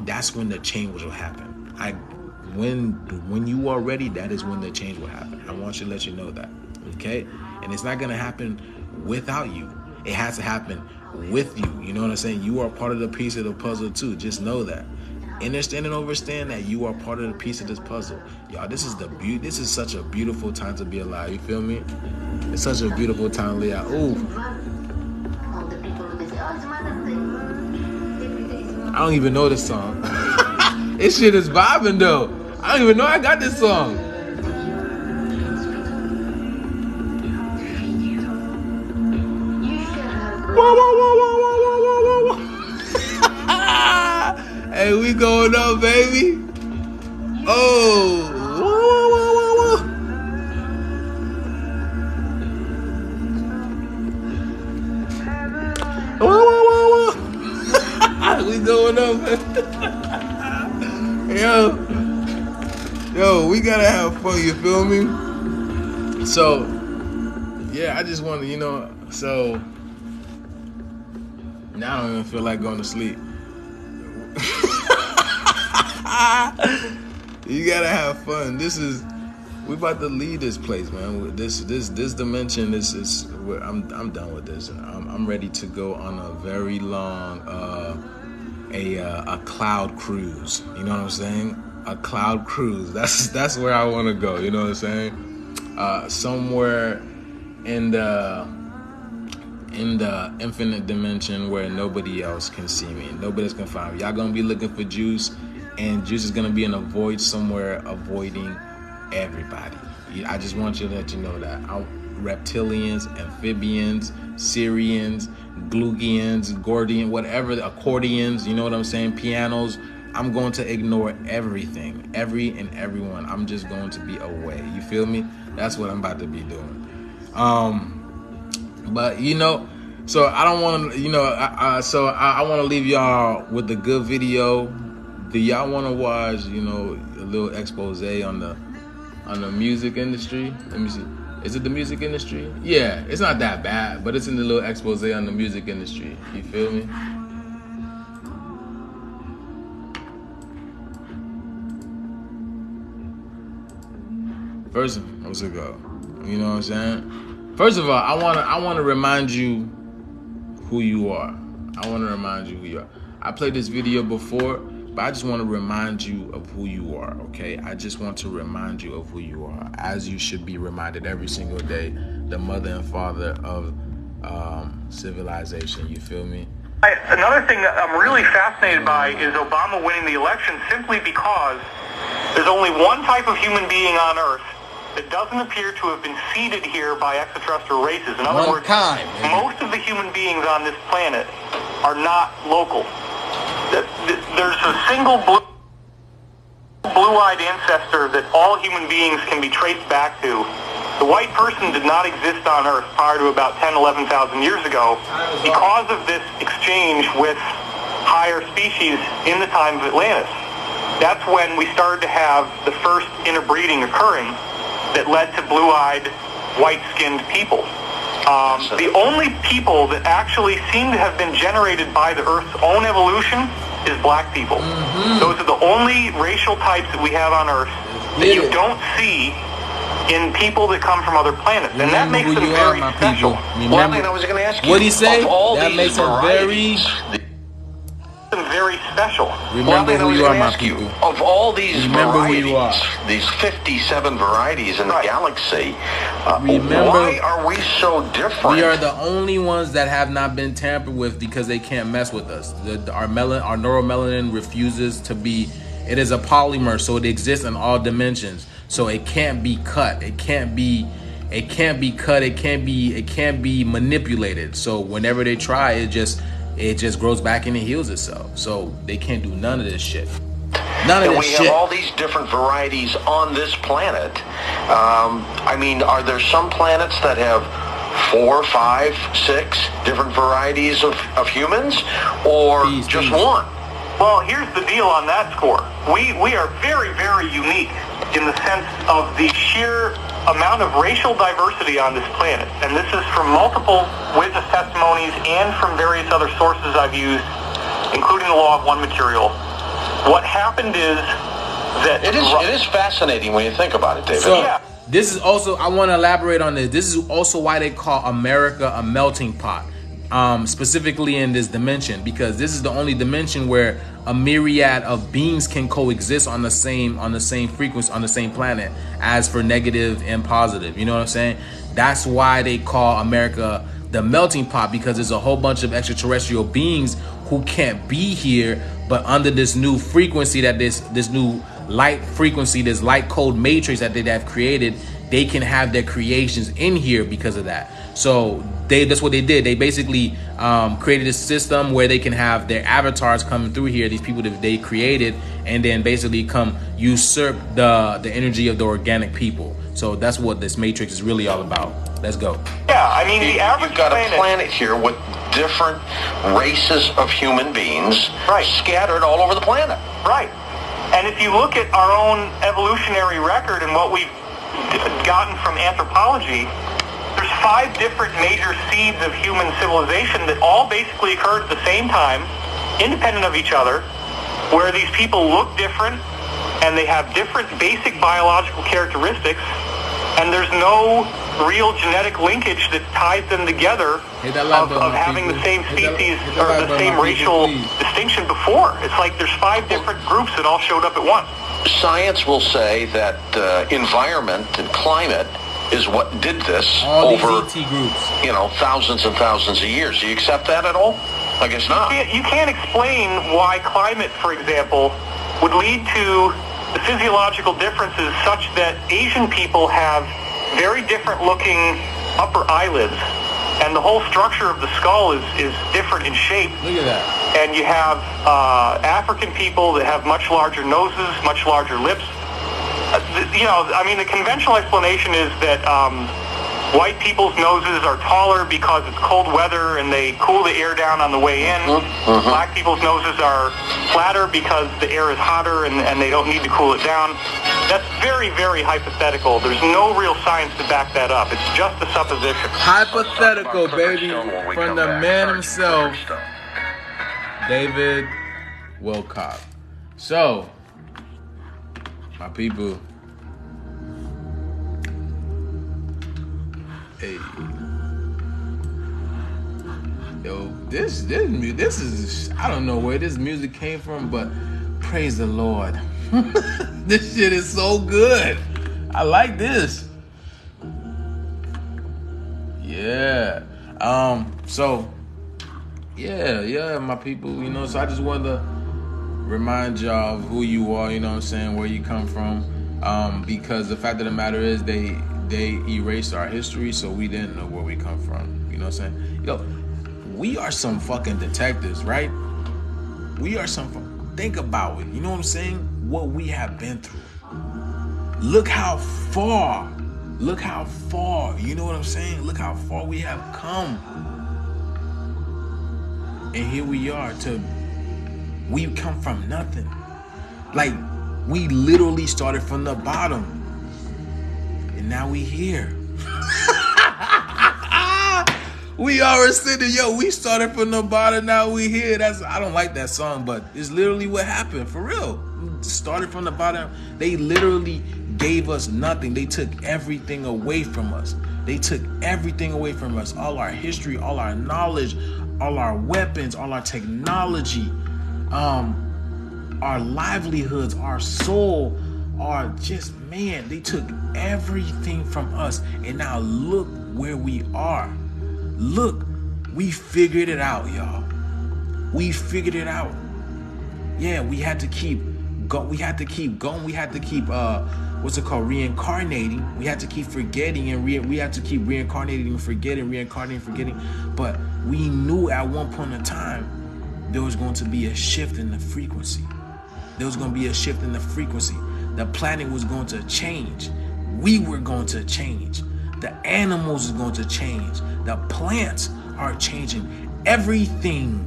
that's when the change will happen. When you are ready, that is when the change will happen. I want you to let you know that, okay? And it's not gonna happen without you. It has to happen with you. You know what I'm saying? You are part of the piece of the puzzle too. Just know that. Understand and understand that you are part of the piece of this puzzle. Y'all, this is such a beautiful time to be alive. You feel me? It's such a beautiful time to live. Ooh. I don't even know this song. This shit is vibing though. I don't even know I got this song. Hey, we going up, baby. Oh. We going up, man. Yo, we gotta have fun, you feel me? So, yeah, I just want to, so now I don't even feel like going to sleep. You gotta have fun. This is We about to leave this place, man. This dimension is I'm done with this. I'm ready to go on a very long a cloud cruise. You know what I'm saying? A cloud cruise. That's where I want to go. You know what I'm saying? Somewhere in the infinite dimension where nobody else can see me. Nobody's gonna find me. Y'all gonna be looking for Juice, and Juice is gonna be in a void somewhere, avoiding everybody. I just want you to let you know that reptilians, amphibians, Syrians, Glugians, Gordian, whatever, accordions, you know what I'm saying, pianos, I'm going to ignore everything, every and everyone. I'm just going to be away. You feel me? That's what I'm about to be doing. But you know, so I don't want to, you know, I want to leave y'all with the good video. Do y'all want to watch, you know, a little expose on the music industry? Let me see. Is it the music industry? Yeah, it's not that bad, but it's in the little expose on the music industry. You feel me? First, let's go. You know what I'm saying? First of all, I want to remind you who you are. I want to remind you who you are. I played this video before, but I just want to remind you of who you are, okay? I just want to remind you of who you are, as you should be reminded every single day, the mother and father of civilization, you feel me? Another thing that I'm really fascinated by is Obama winning the election simply because there's only one type of human being on Earth that doesn't appear to have been seeded here by extraterrestrial races. In other words, most of the human beings on this planet are not local. There's a single blue-eyed ancestor that all human beings can be traced back to. The white person did not exist on Earth prior to about 10, 11,000 years ago because of this exchange with higher species in the time of Atlantis. That's when we started to have the first interbreeding occurring that led to blue-eyed, white-skinned people. The only people that actually seem to have been generated by the Earth's own evolution is black people. Those are the only racial types that we have on Earth that you don't see in people that come from other planets, and that makes them very special. Well, I was going to ask you, what do you say? That makes them very special. Remember who you are, my people. Of all these varieties, who you are. These 57 varieties in the galaxy, why are we so different? We are the only ones that have not been tampered with because they can't mess with us. Our neuromelanin refuses to be. It is a polymer, so it exists in all dimensions. So it can't be cut. It can't be cut. It can't be manipulated. So whenever they try, it just grows back and it heals itself. So they can't do none of this shit. None of this shit. And we have all these different varieties on this planet. I mean, are there some planets that have 4, 5, 6 different varieties of humans, or just one? Well, here's the deal on that score. We are very, very unique in the sense of the sheer amount of racial diversity on this planet. And this is from multiple witness testimonies and from various other sources I've used, including the Law of One material. What happened is that... It is fascinating when you think about it, David. So, this is also, I want to elaborate on this. This is also why they call America a melting pot. Specifically in this dimension, because this is the only dimension where a myriad of beings can coexist on the same frequency, on the same planet, as for negative and positive. You know what I'm saying? That's why they call America the melting pot, because there's a whole bunch of extraterrestrial beings who can't be here, but under this new frequency, that this new light frequency, this light code matrix that they have created, they can have their creations in here because of that. So that's what they did. They basically created a system where they can have their avatars coming through here, these people that they created, and then basically come usurp the energy of the organic people. So that's what this matrix is really all about. Let's go. Yeah, I mean, the average You've got a planet here with different races of human beings scattered all over the planet. Right. And if you look at our own evolutionary record and what we've gotten from anthropology, there's 5 different major seeds of human civilization that all basically occurred at the same time, independent of each other, where these people look different, and they have different basic biological characteristics, and there's no real genetic linkage that ties them together of having the same species or the same racial distinction before. It's like there's 5 different groups that all showed up at once. Science will say that environment and climate is what did this over, thousands and thousands of years. Do you accept that at all? I guess not. You can't explain why climate, for example, would lead to the physiological differences such that Asian people have very different looking upper eyelids, and the whole structure of the skull is different in shape. Look at that. And you have African people that have much larger noses, much larger lips. The conventional explanation is that white people's noses are taller because it's cold weather and they cool the air down on the way in. Black people's noses are flatter because the air is hotter and they don't need to cool it down. That's very, very hypothetical. There's no real science to back that up. It's just a supposition. Hypothetical, baby, from the man himself, David Wilcock. So, my people, hey, yo, this is, I don't know where this music came from, but praise the Lord. This shit is so good. I like this. Yeah. So yeah, my people, so I just wanted to remind y'all of who you are, where you come from. Because the fact of the matter is they erased our history, so we didn't know where we come from. You know what I'm saying? Yo, we are some fucking detectives, right? We are think about it. You know what I'm saying? What we have been through. Look how far. You know what I'm saying? Look how far we have come. And here we are we come from nothing. Like, we literally started from the bottom. And now we here. We already said that, we started from the bottom, now we here. I don't like that song, but it's literally what happened, for real. We started from the bottom. They literally gave us nothing. They took everything away from us. All our history, all our knowledge, all our weapons, all our technology, our livelihoods, our soul, they took everything from us. And now look where we are. Look, we figured it out, y'all. We figured it out. Yeah, we had to keep going. We had to keep reincarnating. We had to keep forgetting and we had to keep reincarnating and forgetting. But we knew at one point in time there was going to be a shift in the frequency. The planet was going to change. We were going to change. The animals are going to change. The plants are changing. Everything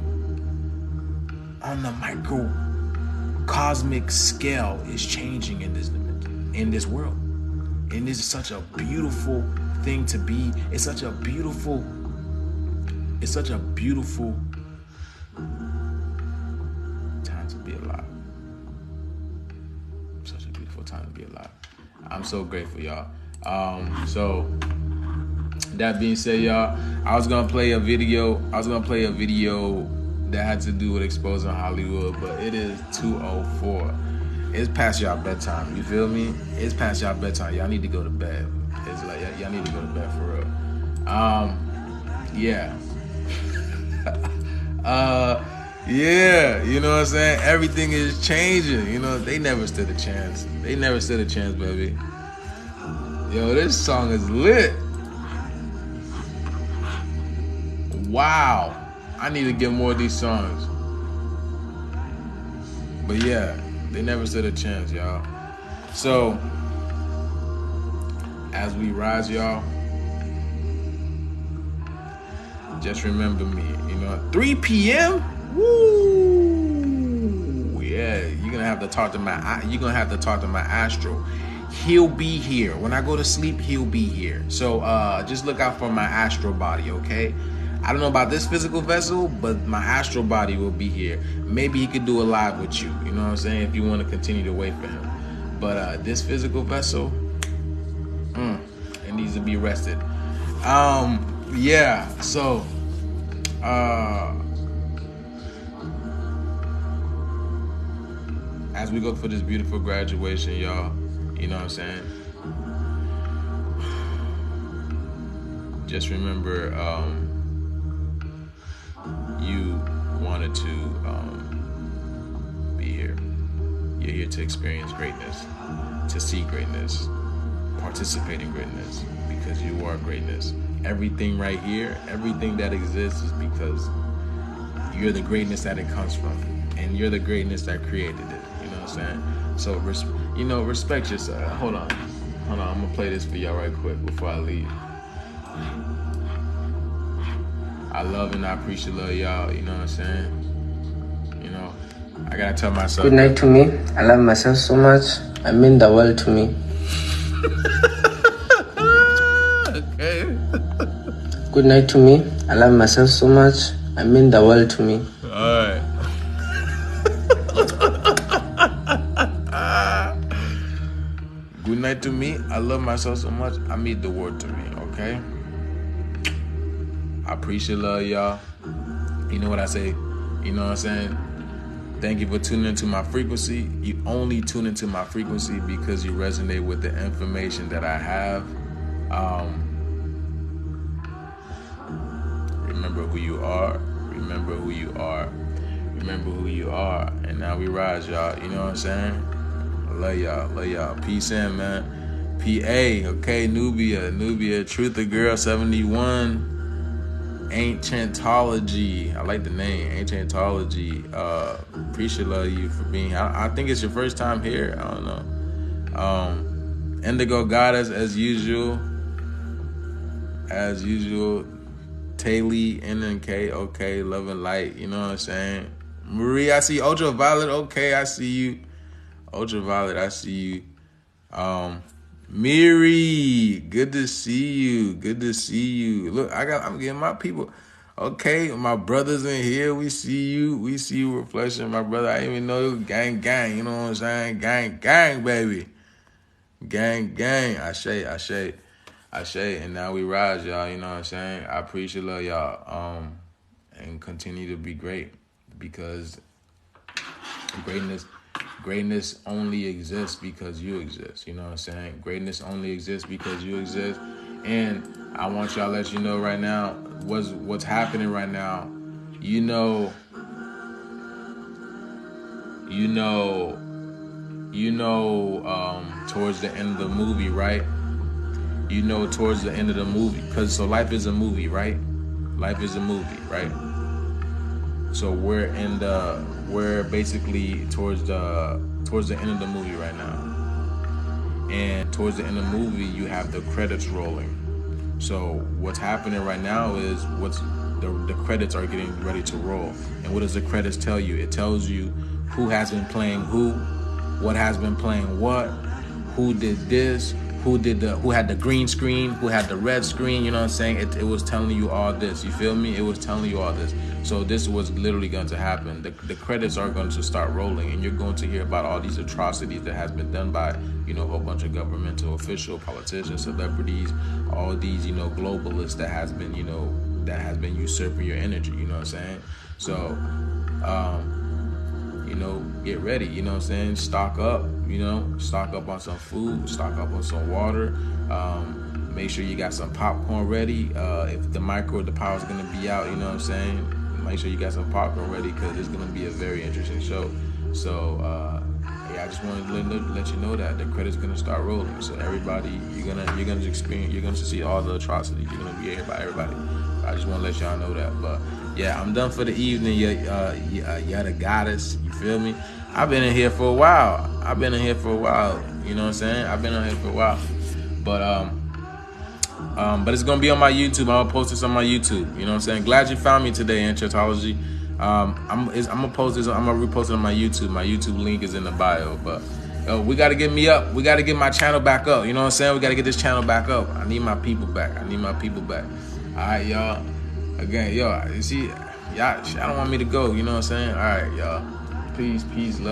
on the microcosmic scale is changing in this world. And this is such a beautiful thing to be. It's such a beautiful time to be alive. Such a beautiful time to be alive. I'm so grateful, y'all. So that being said, y'all, I was gonna play a video that had to do with exposing Hollywood, but it is 2:04. It's past y'all bedtime. You feel me? It's past y'all bedtime. Y'all need to go to bed. It's like y'all need to go to bed for real. Yeah. Yeah, you know what I'm saying? Everything is changing. They never stood a chance. Baby. Yo, this song is lit. Wow. I need to get more of these songs. But yeah, they never stood a chance, y'all. So, as we rise, y'all, just remember me. 3 p.m.? Woo! Yeah, you're gonna have to talk to my astro. He'll be here. When I go to sleep, he'll be here. So just look out for my astral body, okay? I don't know about this physical vessel, but my astral body will be here. Maybe he could do a live with you, you know what I'm saying, if you want to continue to wait for him. But this physical vessel, it needs to be rested. Yeah, so as we go for this beautiful graduation, y'all, you know what I'm saying? Just remember, you wanted to be here. You're here to experience greatness, to see greatness, participate in greatness, because you are greatness. Everything right here, everything that exists is because you're the greatness that it comes from, and you're the greatness that created it. You know what I'm saying? So, respect yourself. Hold on. I'm gonna play this for y'all right quick before I leave. I love and I appreciate y'all. You know what I'm saying? You know, I gotta tell myself. Good night to me. I love myself so much. I mean the world to me. Okay. Good night to me. I love myself so much. I mean the world to me. Alright. Good night to me. I love myself so much. I mean the world to me, okay? I appreciate y'all. You know what I say? You know what I'm saying? Thank you for tuning into my frequency. You only tune into my frequency because you resonate with the information that I have. Remember who you are. Remember who you are. Remember who you are. And now we rise, y'all. You know what I'm saying? I love y'all. Love y'all. Peace in, man. PA, okay? Nubia, Truther Girl 71. Ancientology. I like the name, Ancientology. Appreciate you for being here. I think it's your first time here. I don't know. Indigo Goddess, as usual. Taylor, NNK, okay. Love and light, you know what I'm saying? Marie, I see Ultraviolet, okay, I see you. Ultraviolet, I see you. Miri, good to see you. Good to see you. Look, I'm getting my people. Okay, my brothers in here. We see you. We see you, Reflection, my brother. I didn't even know you. Gang. You know what I'm saying? Gang, baby. Gang. Ashe. And now we rise, y'all. You know what I'm saying? I appreciate y'all. And continue to be great, because Greatness only exists because you exist. You know what I'm saying? Greatness only exists because you exist. And I want y'all to let you know right now what's happening right now. You know, towards the end of the movie, right? You know, towards the end of the movie, because life is a movie, right? Life is a movie, right? So we're basically towards the end of the movie right now. And towards the end of the movie, you have the credits rolling. So what's happening right now is the credits are getting ready to roll. And what does the credits tell you? It tells you who has been playing who, what has been playing what, who did this, who had the green screen, who had the red screen, you know what I'm saying? It was telling you all this, you feel me? It was telling you all this. So this was literally going to happen. The credits are going to start rolling, and you're going to hear about all these atrocities that has been done by, a whole bunch of governmental officials, politicians, celebrities, all these, globalists that has been usurping your energy, you know what I'm saying? So, get ready, you know what I'm saying? Stock up on some food, stock up on some water. Make sure you got some popcorn ready. If the power is going to be out, you know what I'm saying? Make sure you got some popcorn ready, because it's going to be a very interesting show. So, I just wanted to let you know that the credits going to start rolling. So everybody, you're going to see all the atrocities. You're going to be here by everybody. I just want to let y'all know that. But yeah, I'm done for the evening. You're the goddess. You feel me? I've been in here for a while. You know what I'm saying? I've been in here for a while. But it's gonna be on my YouTube. I'm gonna post this on my YouTube. You know what I'm saying? Glad you found me today, Ancientology. I'm gonna post this. I'm gonna repost it on my YouTube. My YouTube link is in the bio. But we gotta get me up. We gotta get my channel back up. You know what I'm saying? We gotta get this channel back up. I need my people back. All right, y'all. Again, you see, y'all don't want me to go. You know what I'm saying? All right, y'all. Peace, love.